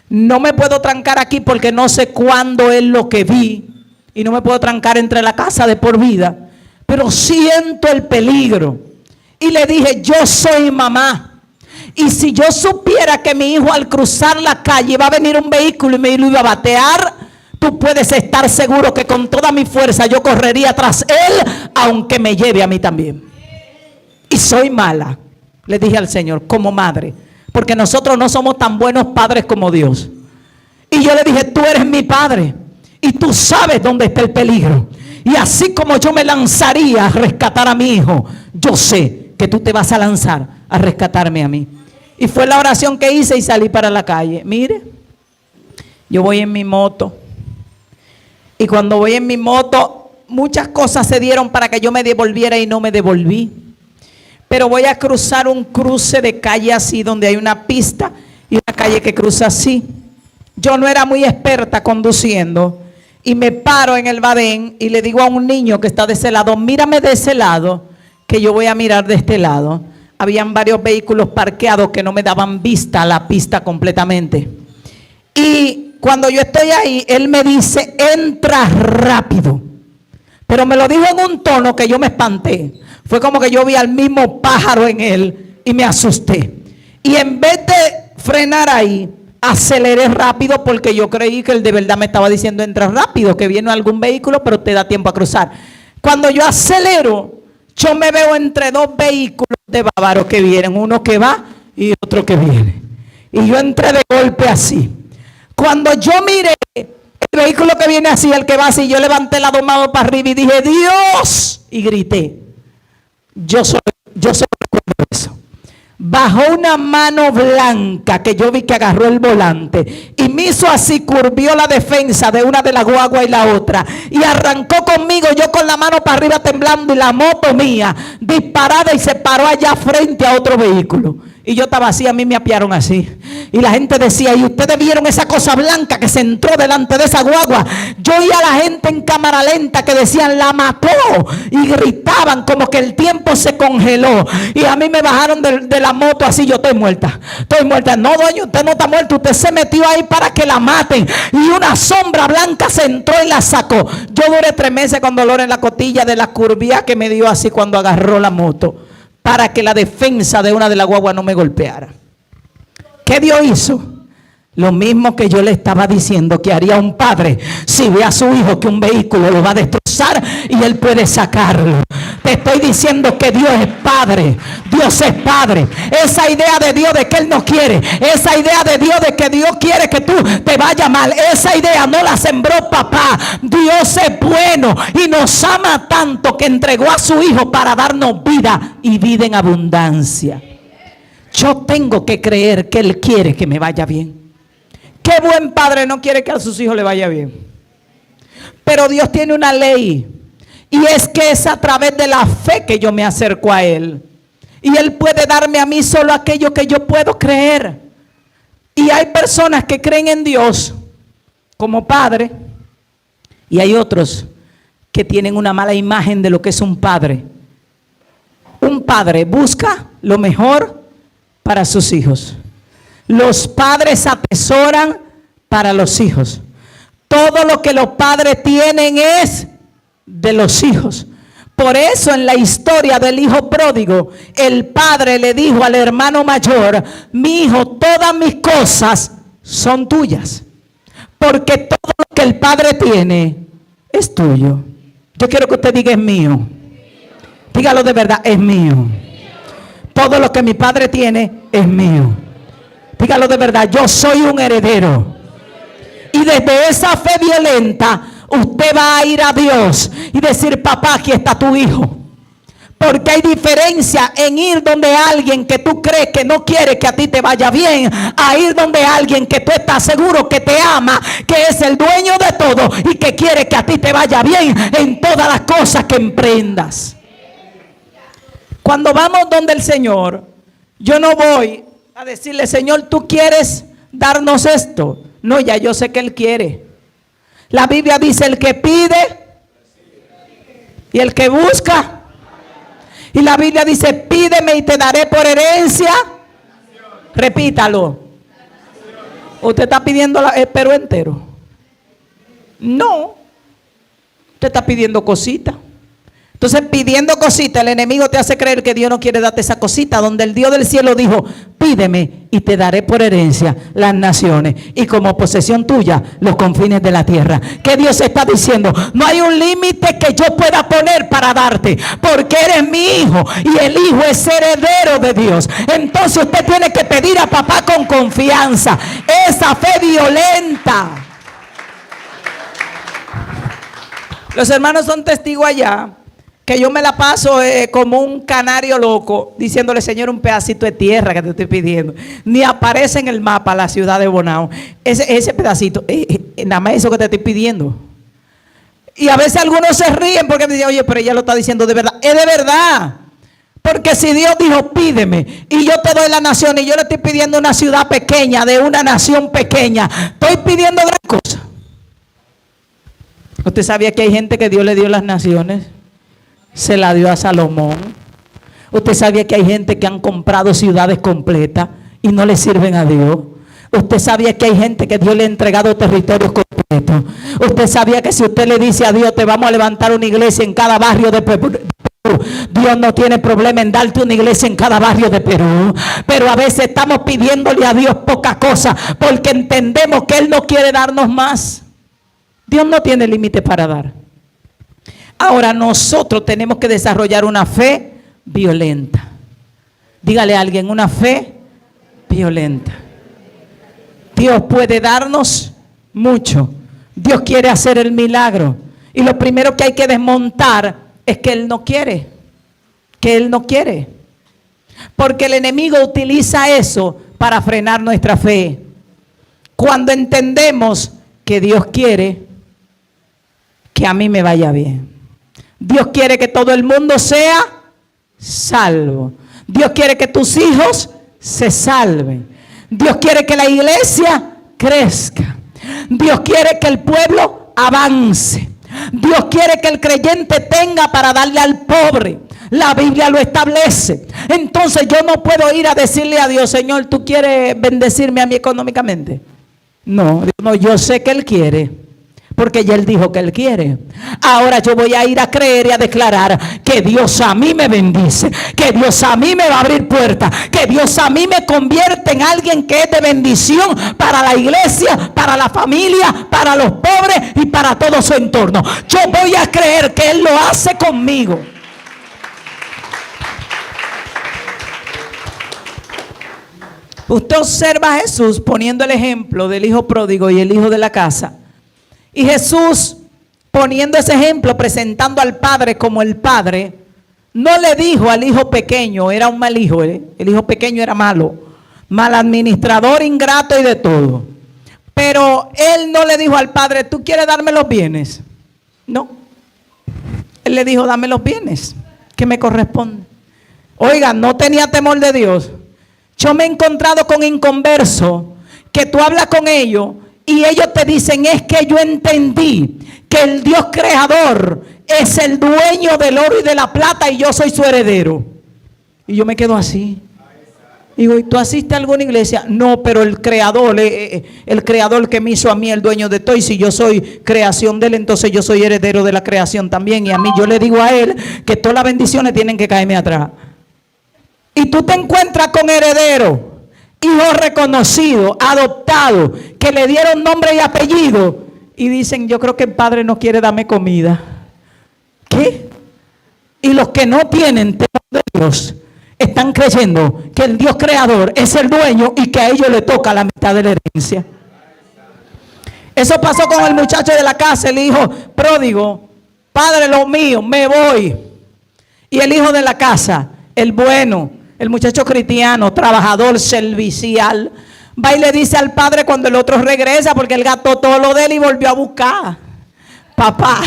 No me puedo trancar aquí porque no sé cuándo es lo que vi. Y no me puedo trancar entre la casa de por vida. Pero siento el peligro. Y le dije: yo soy mamá. Y si yo supiera que mi hijo al cruzar la calle va a venir un vehículo y me lo iba a batear, tú puedes estar seguro que con toda mi fuerza yo correría tras él, aunque me lleve a mí también. Y soy mala. Le dije al Señor, como madre, porque nosotros no somos tan buenos padres como Dios. Y yo le dije: tú eres mi padre y tú sabes dónde está el peligro. Y así como yo me lanzaría a rescatar a mi hijo, yo sé que tú te vas a lanzar a rescatarme a mí. Y fue la oración que hice y salí para la calle. Mire, yo voy en mi moto. Y cuando voy en mi moto, muchas cosas se dieron para que yo me devolviera y no me devolví. Pero voy a cruzar un cruce de calle así, donde hay una pista y una calle que cruza así. Yo no era muy experta conduciendo y me paro en el badén y le digo a un niño que está de ese lado: mírame de ese lado, que yo voy a mirar de este lado. Habían varios vehículos parqueados que no me daban vista a la pista completamente. Y cuando yo estoy ahí, él me dice: entra rápido. Pero me lo dijo en un tono que yo me espanté. Fue como que yo vi al mismo pájaro en él y me asusté. Y en vez de frenar ahí, aceleré rápido porque yo creí que él de verdad me estaba diciendo: entra rápido, que viene algún vehículo, pero te da tiempo a cruzar. Cuando yo acelero, yo me veo entre dos vehículos de bávaros que vienen, uno que va y otro que viene. Y yo entré de golpe así. Cuando yo miré el vehículo que viene así, el que va así, yo levanté la dos manos para arriba y dije: Dios, y grité. Yo solo recuerdo eso. Bajó una mano blanca que yo vi que agarró el volante y me hizo así, curvió la defensa de una de las guaguas y la otra y arrancó conmigo, yo con la mano para arriba temblando y la moto mía disparada, y se paró allá frente a otro vehículo. Y yo estaba así, a mí me apiaron así. Y la gente decía, ¿y ustedes vieron esa cosa blanca que se entró delante de esa guagua? Yo oía a la gente en cámara lenta que decían, la mató. Y gritaban como que el tiempo se congeló. Y a mí me bajaron de la moto así, yo estoy muerta. Estoy muerta. No, doña, usted no está muerta. Usted se metió ahí para que la maten. Y una sombra blanca se entró y la sacó. Yo duré 3 meses con dolor en la costilla de la curvía que me dio así cuando agarró la moto, para que la defensa de una de las guaguas no me golpeara. ¿Qué Dios hizo? Lo mismo que yo le estaba diciendo que haría un padre si ve a su hijo que un vehículo lo va a destrozar y él puede sacarlo. Te estoy diciendo que Dios es padre. Dios es padre. Esa idea de Dios de que Él no quiere, esa idea de Dios de que Dios quiere que tú te vayas mal, esa idea no la sembró papá. Dios es bueno y nos ama tanto que entregó a su hijo para darnos vida y vida en abundancia. Yo tengo que creer que Él quiere que me vaya bien. ¿Qué buen padre no quiere que a sus hijos le vaya bien? Pero Dios tiene una ley, y es que es a través de la fe que yo me acerco a Él. Y Él puede darme a mí solo aquello que yo puedo creer. Y hay personas que creen en Dios como padre, y hay otros que tienen una mala imagen de lo que es un padre. Un padre busca lo mejor para sus hijos. Los padres atesoran para los hijos. Todo lo que los padres tienen es de los hijos. Por eso en la historia del hijo pródigo, el padre le dijo al hermano mayor, mi hijo, todas mis cosas son tuyas. Porque todo lo que el padre tiene es tuyo. Yo quiero que usted diga, es mío. Dígalo de verdad, es mío. Todo lo que mi padre tiene es mío. Dígalo de verdad, yo soy un heredero. Y desde esa fe violenta, usted va a ir a Dios y decir, papá, aquí está tu hijo. Porque hay diferencia en ir donde alguien que tú crees que no quiere que a ti te vaya bien, a ir donde alguien que tú estás seguro que te ama, que es el dueño de todo y que quiere que a ti te vaya bien en todas las cosas que emprendas. Cuando vamos donde el Señor, yo no voy a decirle, Señor, ¿tú quieres darnos esto? No, ya yo sé que Él quiere. La Biblia dice, el que pide y el que busca. Y la Biblia dice, pídeme y te daré por herencia. Repítalo. ¿Usted está pidiendo el Perú entero? No. Usted está pidiendo cositas. Entonces, pidiendo cositas, el enemigo te hace creer que Dios no quiere darte esa cosita, donde el Dios del cielo dijo, pídeme y te daré por herencia las naciones y como posesión tuya los confines de la tierra. ¿Qué Dios está diciendo? No hay un límite que yo pueda poner para darte, porque eres mi hijo y el hijo es heredero de Dios. Entonces usted tiene que pedir a papá con confianza, esa fe violenta. Los hermanos son testigos allá que yo me la paso como un canario loco, diciéndole, Señor, un pedacito de tierra que te estoy pidiendo. Ni aparece en el mapa la ciudad de Bonao. Ese pedacito, nada más eso que te estoy pidiendo. Y a veces algunos se ríen porque me dicen, oye, pero ella lo está diciendo de verdad. Es de verdad. Porque si Dios dijo, pídeme, y yo te doy la nación, y yo le estoy pidiendo una ciudad pequeña, de una nación pequeña, estoy pidiendo gran cosa. ¿Usted sabía que hay gente que Dios le dio las naciones? Se la dio a Salomón. Usted sabía que hay gente que han comprado ciudades completas y no le sirven a Dios. Usted sabía que hay gente que Dios le ha entregado territorios completos. Usted sabía que si usted le dice a Dios, te vamos a levantar una iglesia en cada barrio de Perú, Dios no tiene problema en darte una iglesia en cada barrio de Perú. Pero a veces estamos pidiéndole a Dios poca cosa porque entendemos que Él no quiere darnos más. Dios no tiene límite para dar. Ahora nosotros tenemos que desarrollar una fe violenta. Dígale a alguien, una fe violenta. Dios puede darnos mucho. Dios quiere hacer el milagro. Y lo primero que hay que desmontar es que Él no quiere. Que Él no quiere. Porque el enemigo utiliza eso para frenar nuestra fe. Cuando entendemos que Dios quiere que a mí me vaya bien. Dios quiere que todo el mundo sea salvo. Dios quiere que tus hijos se salven. Dios quiere que la iglesia crezca. Dios quiere que el pueblo avance. Dios quiere que el creyente tenga para darle al pobre. La Biblia lo establece. Entonces yo no puedo ir a decirle a Dios: Señor, ¿tú quieres bendecirme a mí económicamente? No, yo sé que Él quiere, porque ya Él dijo que Él quiere. Ahora yo voy a ir a creer y a declarar que Dios a mí me bendice, que Dios a mí me va a abrir puertas, que Dios a mí me convierte en alguien que es de bendición para la iglesia, para la familia, para los pobres y para todo su entorno. Yo voy a creer que Él lo hace conmigo. Usted observa a Jesús poniendo el ejemplo del hijo pródigo y el hijo de la casa. Y Jesús, poniendo ese ejemplo, presentando al padre como el padre, no le dijo al hijo pequeño, era un mal hijo, el hijo pequeño era malo, mal administrador, ingrato y de todo. Pero él no le dijo al padre: ¿tú quieres darme los bienes? No. Él le dijo: dame los bienes que me corresponden. Oiga, no tenía temor de Dios. Yo me he encontrado con inconversos que tú hablas con ellos y ellos te dicen: es que yo entendí que el Dios creador es el dueño del oro y de la plata y yo soy su heredero. Y yo me quedo así. Digo: ¿y tú asistes a alguna iglesia? No, pero el creador que me hizo a mí el dueño de todo, y si yo soy creación de Él, entonces yo soy heredero de la creación también. Y a mí, yo le digo a Él que todas las bendiciones tienen que caerme atrás. Y tú te encuentras con herederos, hijos reconocidos, adoptados, que le dieron nombre y apellido, y dicen: yo creo que el padre no quiere darme comida. ¿Qué? Y los que no tienen temor de Dios están creyendo que el Dios creador es el dueño y que a ellos le toca la mitad de la herencia. Eso pasó con el muchacho de la casa, el hijo pródigo. Padre, lo mío, me voy. Y el hijo de la casa, el bueno, el muchacho cristiano, trabajador, servicial, va y le dice al padre cuando el otro regresa, porque él gastó todo lo de él y volvió a buscar. Papá,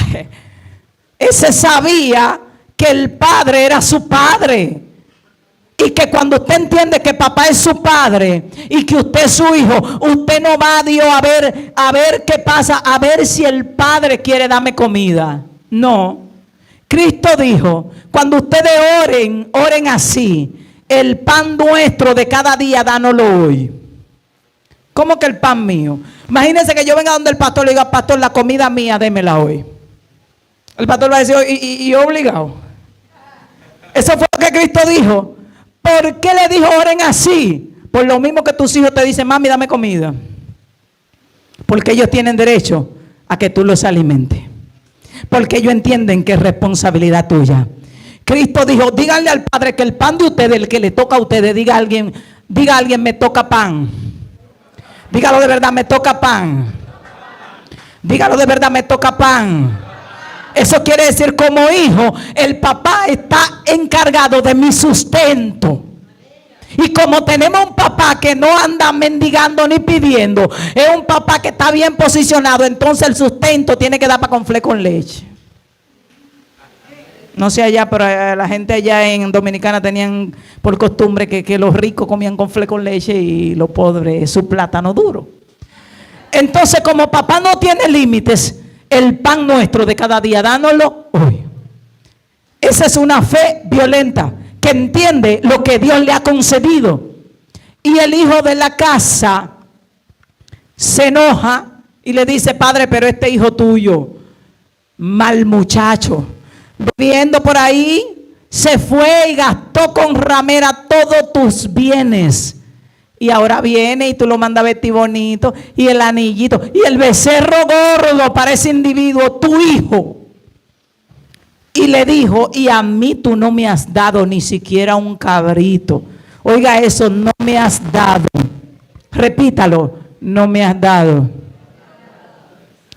ese sabía que el padre era su padre. Y que cuando usted entiende que papá es su padre y que usted es su hijo, usted no va a Dios a ver qué pasa, a ver si el padre quiere darme comida. No. Cristo dijo: cuando ustedes oren así: el pan nuestro de cada día, dánoslo hoy. ¿Cómo que el pan mío? Imagínense que yo venga donde el pastor y le diga: pastor, la comida mía, démela hoy. El pastor va a decir: y obligado. Eso fue lo que Cristo dijo. ¿Por qué le dijo oren así? Por lo mismo que tus hijos te dicen: mami, dame comida. Porque ellos tienen derecho a que tú los alimentes. Porque ellos entienden que es responsabilidad tuya. Cristo dijo: díganle al Padre que el pan de ustedes, el que le toca a ustedes, diga a alguien, me toca pan. Dígalo de verdad: me toca pan. Dígalo de verdad: me toca pan. Eso quiere decir, como hijo, el papá está encargado de mi sustento. Y como tenemos un papá que no anda mendigando ni pidiendo, es un papá que está bien posicionado, entonces el sustento tiene que dar para con fleco con leche. No sé allá, pero la gente allá en Dominicana tenían por costumbre que los ricos comían con fleco con leche y los pobres su plátano duro. Entonces, como papá no tiene límites, el pan nuestro de cada día, dánoslo hoy. Esa es una fe violenta que entiende lo que Dios le ha concedido. Y el hijo de la casa se enoja y le dice: padre, pero este hijo tuyo, mal muchacho, viviendo por ahí, se fue y gastó con ramera todos tus bienes. Y ahora viene y tú lo mandas a vestir bonito, y el anillito, y el becerro gordo para ese individuo, tu hijo. Y le dijo: y a mí tú no me has dado ni siquiera un cabrito. Oiga eso: no me has dado. Repítalo: no me has dado.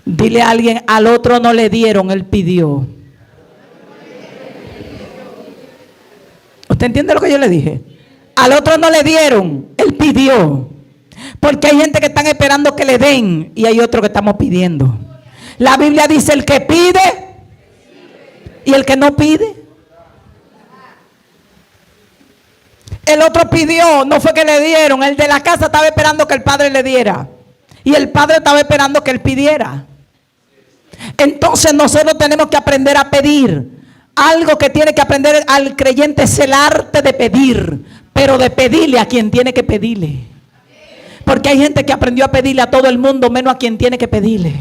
Dile a alguien: al otro no le dieron, él pidió. ¿Usted entiende lo que yo le dije? Al otro no le dieron, él pidió. Porque hay gente que están esperando que le den y hay otro que estamos pidiendo. La Biblia dice: el que pide y el que no pide. El otro pidió, no fue que le dieron. El de la casa estaba esperando que el padre le diera. Y el padre estaba esperando que él pidiera. Entonces nosotros tenemos que aprender a pedir. Algo que tiene que aprender al creyente es el arte de pedir. Pero de pedirle a quien tiene que pedirle. Porque hay gente que aprendió a pedirle a todo el mundo, menos a quien tiene que pedirle.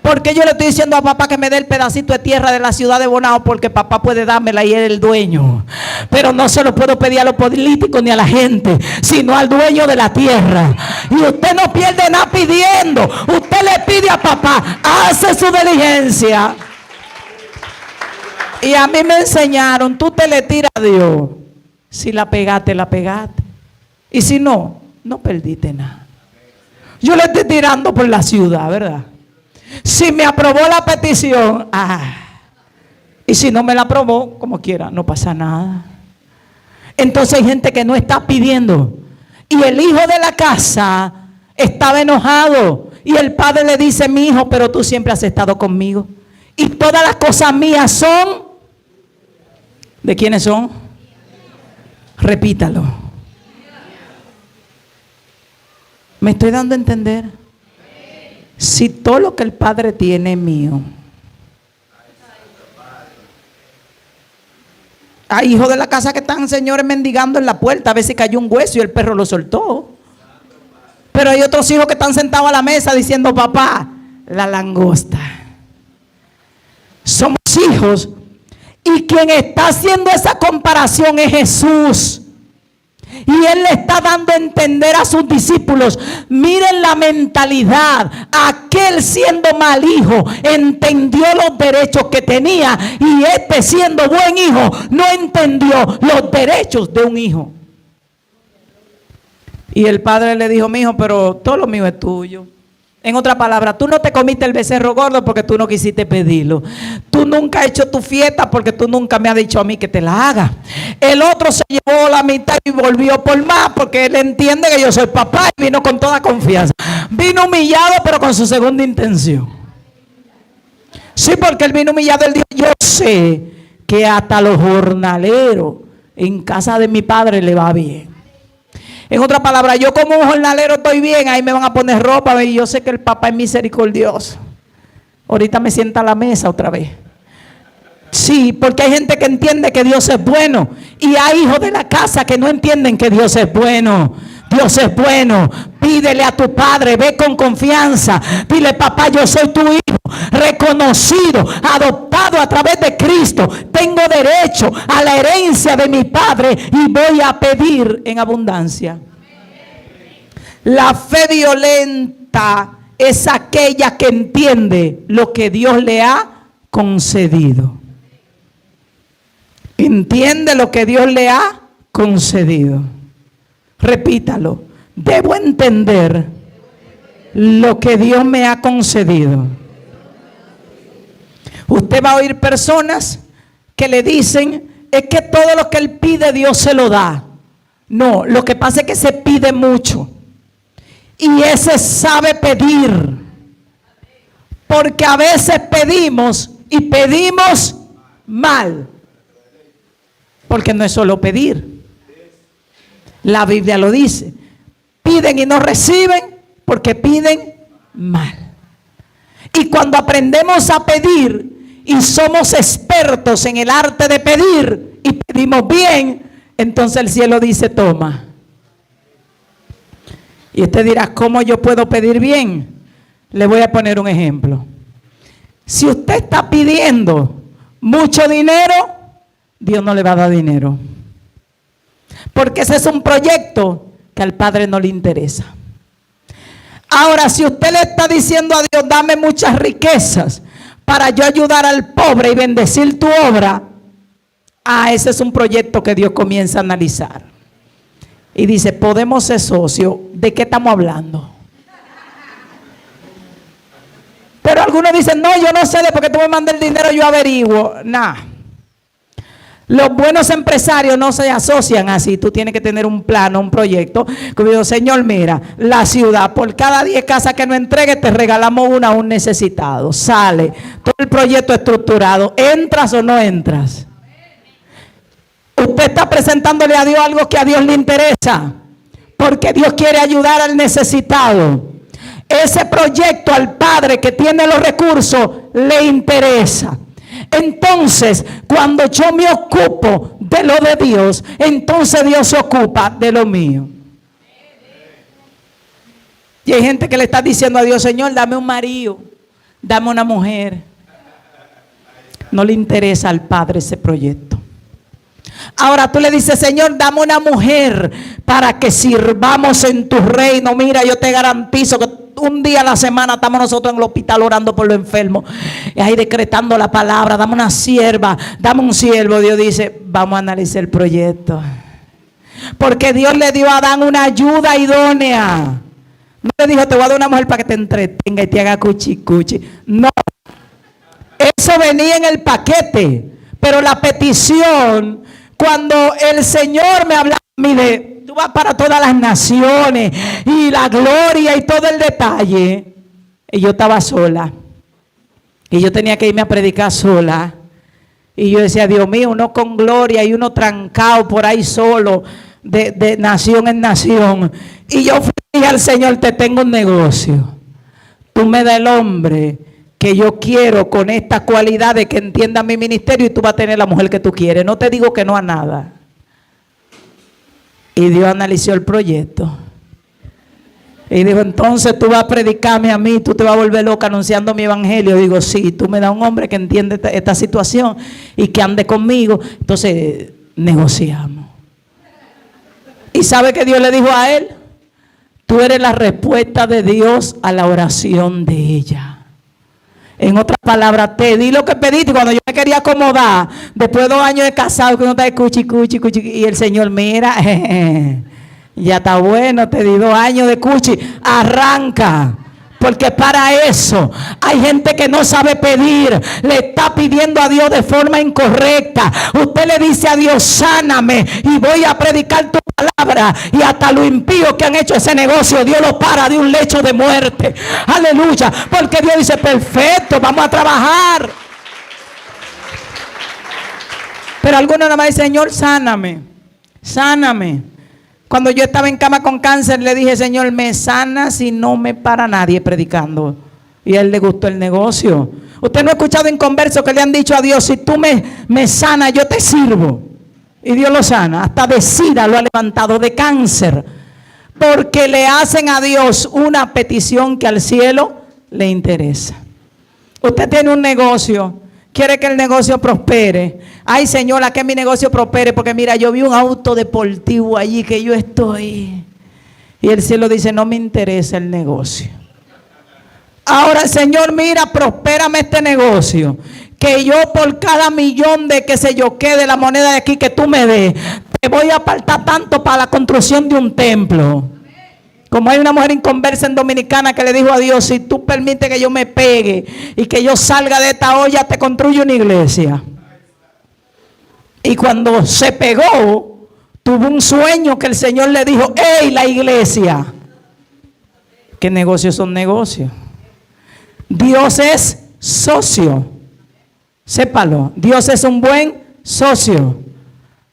Porque yo le estoy diciendo a papá que me dé el pedacito de tierra de la ciudad de Bonao, porque papá puede dármela y él es el dueño. Pero no se lo puedo pedir a los políticos ni a la gente, sino al dueño de la tierra. Y usted no pierde nada pidiendo. Usted le pide a papá, hace su diligencia. Y a mí me enseñaron, tú te le tiras a Dios. Si la pegaste, la pegaste. Y si no, no perdiste nada. Yo le estoy tirando por la ciudad, ¿verdad? Si me aprobó la petición, y si no me la aprobó, como quiera, no pasa nada. Entonces hay gente que no está pidiendo. Y el hijo de la casa estaba enojado. Y el padre le dice, mi hijo, pero tú siempre has estado conmigo. Y todas las cosas mías son, ¿de quiénes son? Repítalo. ¿Me estoy dando a entender? Si todo lo que el Padre tiene es mío. Hay hijos de la casa que están, señores, mendigando en la puerta. A veces cayó un hueso y el perro lo soltó. Pero hay otros hijos que están sentados a la mesa diciendo, papá, la langosta. Somos hijos. Y quien está haciendo esa comparación es Jesús. Y Él le está dando a entender a sus discípulos, miren la mentalidad. Aquel siendo mal hijo entendió los derechos que tenía, y este siendo buen hijo no entendió los derechos de un hijo. Y el padre le dijo, mi hijo, pero todo lo mío es tuyo. En otra palabra, tú no te comiste el becerro gordo porque tú no quisiste pedirlo. Tú nunca has hecho tu fiesta porque tú nunca me has dicho a mí que te la haga. El otro se llevó la mitad y volvió por más porque él entiende que yo soy papá y vino con toda confianza. Vino humillado pero con su segunda intención. Sí, porque él vino humillado. Él dijo, yo sé que hasta los jornaleros en casa de mi padre le va bien. En otra palabra, yo como un jornalero estoy bien, ahí me van a poner ropa y yo sé que el papá es misericordioso. Ahorita me sienta a la mesa otra vez. Sí, porque hay gente que entiende que Dios es bueno y hay hijos de la casa que no entienden que Dios es bueno. Dios es bueno. Pídele a tu padre, ve con confianza. Dile, papá, yo soy tu hijo, reconocido, adoptado a través de Cristo. Tengo derecho a la herencia de mi padre y voy a pedir en abundancia. La fe violenta es aquella que entiende lo que Dios le ha concedido. Entiende lo que Dios le ha concedido. Repítalo. Debo entender lo que Dios me ha concedido. Usted va a oír personas que le dicen, es que todo lo que él pide Dios se lo da. No, lo que pasa es que se pide mucho. Y ese sabe pedir. Porque a veces pedimos y pedimos mal. Porque no es solo pedir. La Biblia lo dice. Piden y no reciben porque piden mal. Y cuando aprendemos a pedir y somos expertos en el arte de pedir y pedimos bien, entonces el cielo dice, toma. Y usted dirá, ¿cómo yo puedo pedir bien? Le voy a poner un ejemplo. Si usted está pidiendo mucho dinero, Dios no le va a dar dinero. Porque ese es un proyecto que al Padre no le interesa. Ahora, si usted le está diciendo a Dios, dame muchas riquezas para yo ayudar al pobre y bendecir tu obra, ese es un proyecto que Dios comienza a analizar. Y dice, podemos ser socios. ¿De qué estamos hablando? Pero algunos dicen, no, yo no sé de por qué tú me mandas el dinero, yo averiguo. Nah. Los buenos empresarios no se asocian así. Tú tienes que tener un plano, un proyecto. Como digo, Señor, mira, la ciudad, por cada 10 casas que nos entregues, te regalamos una a un necesitado. Sale todo el proyecto estructurado. ¿Entras o no entras? Usted está presentándole a Dios algo que a Dios le interesa, porque Dios quiere ayudar al necesitado. Ese proyecto al Padre que tiene los recursos le interesa. Entonces, cuando yo me ocupo de lo de Dios, entonces Dios se ocupa de lo mío. Y hay gente que le está diciendo a Dios: Señor, dame un marido, dame una mujer. No le interesa al Padre ese proyecto. Ahora tú le dices: Señor, dame una mujer para que sirvamos en tu reino. Mira, yo te garantizo que un día a la semana estamos nosotros en el hospital orando por los enfermos, y ahí decretando la palabra. Dame una sierva, dame un siervo. Dios dice: vamos a analizar el proyecto. Porque Dios le dio a Adán una ayuda idónea. No le dijo: te voy a dar una mujer para que te entretenga y te haga cuchi cuchi. No. Eso venía en el paquete. Pero la petición, cuando el Señor me hablaba a mí de: tú vas para todas las naciones y la gloria y todo el detalle, y yo estaba sola, y yo tenía que irme a predicar sola, y yo decía: Dios mío, uno con gloria y uno trancado por ahí solo, de nación en nación. Y yo fui al Señor: te tengo un negocio, tú me das el hombre que yo quiero con estas cualidades, que entienda mi ministerio, y tú vas a tener la mujer que tú quieres. No te digo que no a nada. Y Dios analizó el proyecto y dijo: entonces tú vas a predicarme a mí, tú te vas a volver loca anunciando mi evangelio. Digo: sí, tú me das un hombre que entiende esta situación y que ande conmigo. Entonces negociamos. ¿Y sabe qué Dios le dijo a él? Tú eres la respuesta de Dios a la oración de ella. En otras palabras, te di lo que pediste. Cuando yo me quería acomodar, después de 2 años de casado, que uno está de cuchi, y el Señor: mira, ya está bueno, te di 2 años de cuchi, arranca. Porque para eso hay gente que no sabe pedir, le está pidiendo a Dios de forma incorrecta. Usted le dice a Dios: sáname y voy a predicar tu palabra, y hasta los impíos que han hecho ese negocio, Dios lo para de un lecho de muerte. Aleluya. Porque Dios dice: perfecto, vamos a trabajar. Pero algunos nada más dicen: Señor, sáname, sáname. Cuando yo estaba en cama con cáncer, le dije: Señor, me sana si no me para nadie predicando. Y a él le gustó el negocio. Usted no ha escuchado en conversos que le han dicho a Dios: si tú me sanas, yo te sirvo. Y Dios lo sana. Hasta de sida lo ha levantado, de cáncer. Porque le hacen a Dios una petición que al cielo le interesa. Usted tiene un negocio, quiere que el negocio prospere. Ay, señora, que mi negocio prospere, porque mira, yo vi un auto deportivo allí que yo estoy. Y el cielo dice: no me interesa el negocio. Ahora, Señor, mira, prospérame este negocio, que yo por cada millón de que se yo quede la moneda de aquí que tú me des, te voy a apartar tanto para la construcción de un templo. Como hay una mujer inconversa en Dominicana que le dijo a Dios: si tú permites que yo me pegue y que yo salga de esta olla, te construyo una iglesia. Y cuando se pegó, tuvo un sueño que el Señor le dijo: ¡ey, la iglesia! ¿Qué negocios son negocios? Dios es socio. Sépalo, Dios es un buen socio.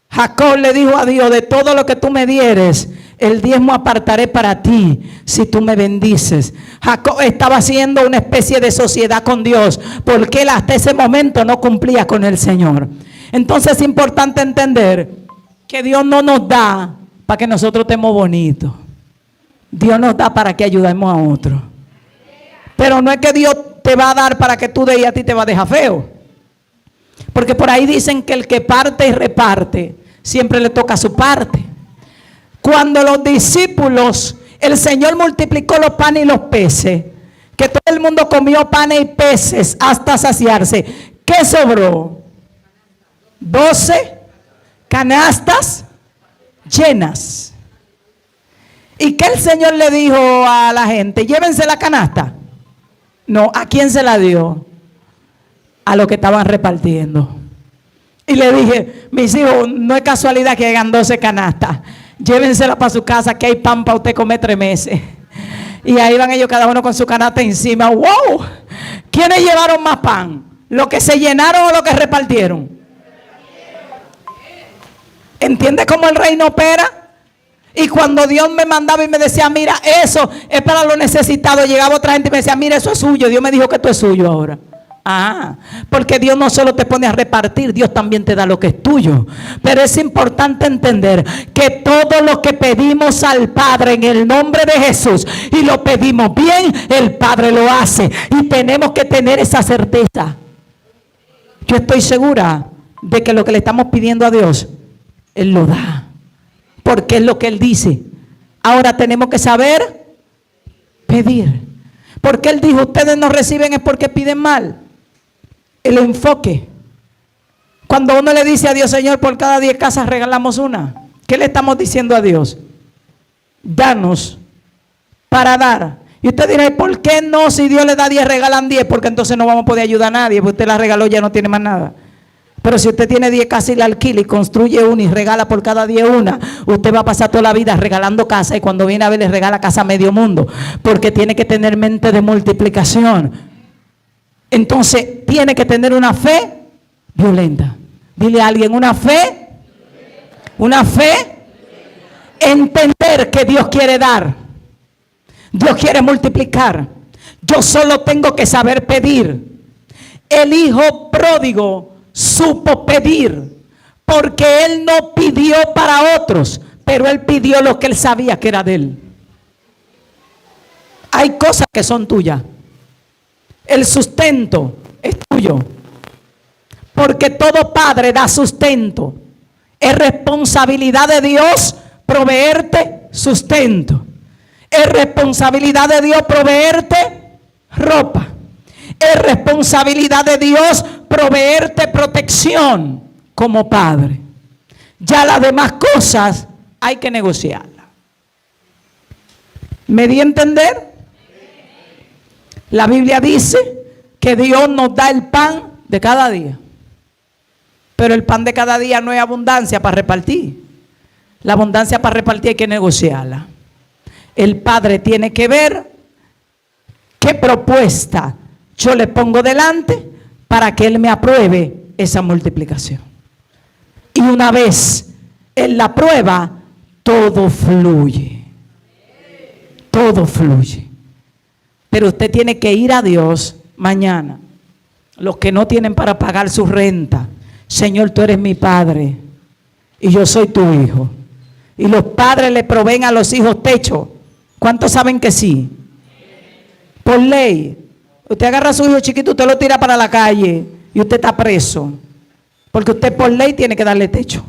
Jacob le dijo a Dios: de todo lo que tú me dieres, el diezmo apartaré para ti, si tú me bendices. Jacob estaba haciendo una especie de sociedad con Dios, porque él hasta ese momento no cumplía con el Señor. Entonces es importante entender que Dios no nos da para que nosotros estemos bonitos. Dios nos da para que ayudemos a otros. Pero no es que Dios te va a dar para que tú des y a ti te va a dejar feo. Porque por ahí dicen que el que parte y reparte, siempre le toca su parte. Cuando los discípulos, el Señor multiplicó los panes y los peces, que todo el mundo comió panes y peces hasta saciarse, ¿qué sobró? 12 canastas llenas. ¿Y qué el Señor le dijo a la gente? Llévense la canasta. No, ¿a quién se la dio? A los que estaban repartiendo. Y le dije: mis hijos, no es casualidad que hagan 12 canastas. Llévensela para su casa, que hay pan para usted comer 3 meses. Y ahí van ellos cada uno con su canasta encima. ¡Wow! ¿Quiénes llevaron más pan? ¿Los que se llenaron o los que repartieron? ¿Entiende cómo el reino opera? Y cuando Dios me mandaba y me decía, mira, eso es para los necesitados, llegaba otra gente y me decía, mira, eso es suyo. Dios me dijo que esto es suyo ahora. Ah, porque Dios no solo te pone a repartir, Dios también te da lo que es tuyo. Pero es importante entender que todo lo que pedimos al Padre en el nombre de Jesús y lo pedimos bien, el Padre lo hace. Y tenemos que tener esa certeza. Yo estoy segura de que lo que le estamos pidiendo a Dios, Él lo da. Porque es lo que Él dice. Ahora tenemos que saber pedir. Porque Él dijo, ustedes no reciben es porque piden mal. El enfoque. Cuando uno le dice a Dios, Señor, por cada 10 casas regalamos una. ¿Qué le estamos diciendo a Dios? Danos para dar. Y usted dirá, ¿por qué no? Si Dios le da 10, regalan 10, porque entonces no vamos a poder ayudar a nadie, porque usted la regaló, ya no tiene más nada. Pero si usted tiene 10 casas y la alquila y construye una y regala por cada 10 una, usted va a pasar toda la vida regalando casa, y cuando viene a ver le regala casa a medio mundo, porque tiene que tener mente de multiplicación. Entonces tiene que tener una fe violenta. Dile a alguien, una fe, entender que Dios quiere dar, Dios quiere multiplicar. Yo solo tengo que saber pedir. El hijo pródigo supo pedir, porque él no pidió para otros, pero él pidió lo que él sabía que era de él. Hay cosas que son tuyas. El sustento es tuyo, porque todo padre da sustento. Es responsabilidad de Dios proveerte sustento. Es responsabilidad de Dios proveerte ropa. Es responsabilidad de Dios proveerte protección como padre. Ya las demás cosas hay que negociarlas. ¿Me di a entender? La Biblia dice que Dios nos da el pan de cada día. Pero el pan de cada día no es abundancia para repartir. La abundancia para repartir hay que negociarla. El Padre tiene que ver qué propuesta yo le pongo delante para que Él me apruebe esa multiplicación. Y una vez Él la aprueba, todo fluye. Todo fluye. Pero usted tiene que ir a Dios mañana. Los que no tienen para pagar su renta. Señor, tú eres mi padre y yo soy tu hijo. Y los padres le proveen a los hijos techo. ¿Cuántos saben que sí? Por ley. Usted agarra a su hijo chiquito, usted lo tira para la calle y usted está preso. Porque usted por ley tiene que darle techo.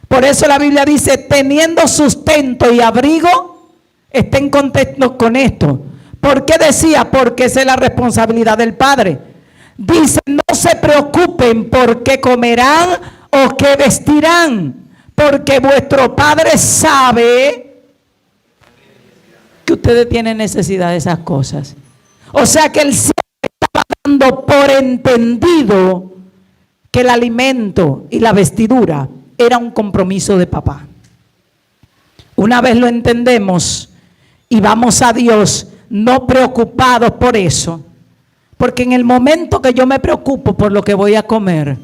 Por eso la Biblia dice, teniendo sustento y abrigo, estén contentos con esto. ¿Por qué decía? Porque esa es la responsabilidad del Padre. Dice, no se preocupen por qué comerán o qué vestirán, porque vuestro Padre sabe que ustedes tienen necesidad de esas cosas. O sea que el cielo estaba dando por entendido que el alimento y la vestidura era un compromiso de papá. Una vez lo entendemos y vamos a Dios no preocupados por eso, porque en el momento que yo me preocupo por lo que voy a comer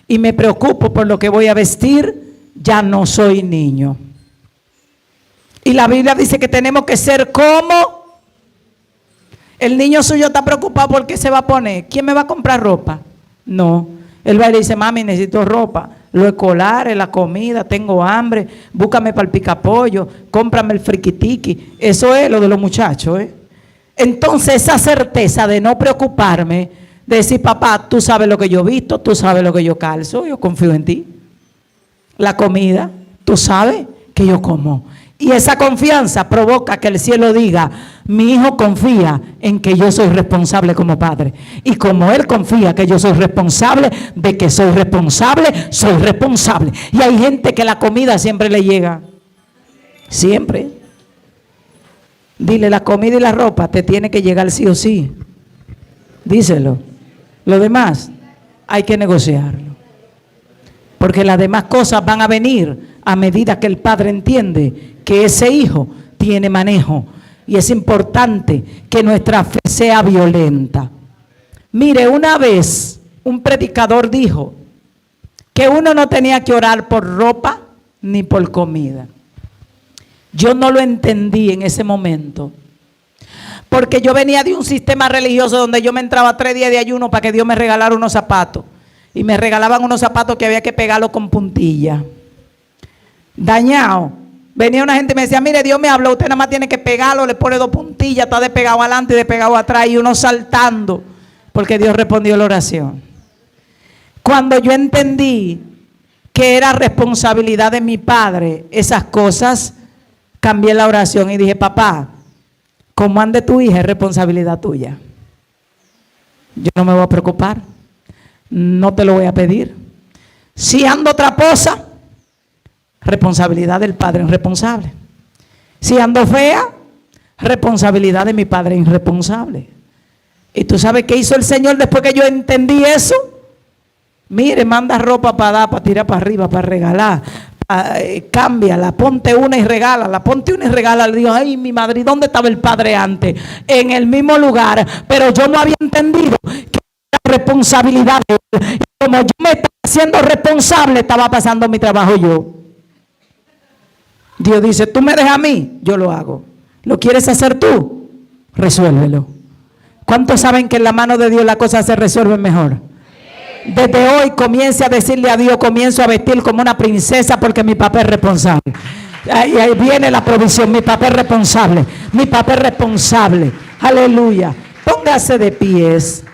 y me preocupo por lo que voy a vestir, ya no soy niño. Y la Biblia dice que tenemos que ser como el niño suyo. Está preocupado por qué se va a poner. ¿Quién me va a comprar ropa? No. Él va y le dice, mami, necesito ropa. Lo escolar, la comida, tengo hambre, búscame para el picapollo, cómprame el friquitiqui. Eso es lo de los muchachos, ¿eh? Entonces esa certeza de no preocuparme, de decir, papá, tú sabes lo que yo he visto, tú sabes lo que yo calzo, yo confío en ti. La comida, tú sabes que yo como. Y esa confianza provoca que el cielo diga, mi hijo confía en que yo soy responsable como padre. Y como él confía que yo soy responsable, de que soy responsable, soy responsable. Y hay gente que la comida siempre le llega. Siempre. Dile, la comida y la ropa te tiene que llegar sí o sí. Díselo. Lo demás hay que negociarlo. Porque las demás cosas van a venir a medida que el padre entiende que ese hijo tiene manejo. Y es importante que nuestra fe sea violenta. Mire, una vez un predicador dijo que uno no tenía que orar por ropa ni por comida. Yo no lo entendí en ese momento, porque yo venía de un sistema religioso donde yo me entraba 3 días de ayuno para que Dios me regalara unos zapatos, y me regalaban unos zapatos que había que pegarlos con puntilla, dañado. Venía una gente y me decía, mire, Dios me habló, usted nada más tiene que pegarlo, le pone 2 puntillas, está despegado adelante y despegado atrás, y uno saltando, porque Dios respondió la oración. Cuando yo entendí que era responsabilidad de mi padre esas cosas, cambié la oración y dije, papá, como ande tu hija es responsabilidad tuya. Yo no me voy a preocupar, no te lo voy a pedir. Si ando traposa, responsabilidad del padre irresponsable. Si ando fea, responsabilidad de mi padre irresponsable. ¿Y tú sabes qué hizo el Señor después que yo entendí eso? Mire, manda ropa para dar, para tirar para arriba, para regalar. Cámbiala, ponte una y regálala, ponte una y regálala. Dios, ay, mi madre, ¿y dónde estaba el padre antes? En el mismo lugar, pero yo no había entendido que era responsabilidad de él. Y como yo me estaba haciendo responsable, estaba pasando mi trabajo yo. Dios dice, tú me dejas a mí, yo lo hago. ¿Lo quieres hacer tú? Resuélvelo. ¿Cuántos saben que en la mano de Dios las cosas se resuelven mejor? Desde hoy comience a decirle a Dios, comienzo a vestir como una princesa porque mi papá es responsable. Ahí viene la provisión, mi papá es responsable, mi papá es responsable. Aleluya. Póngase de pies.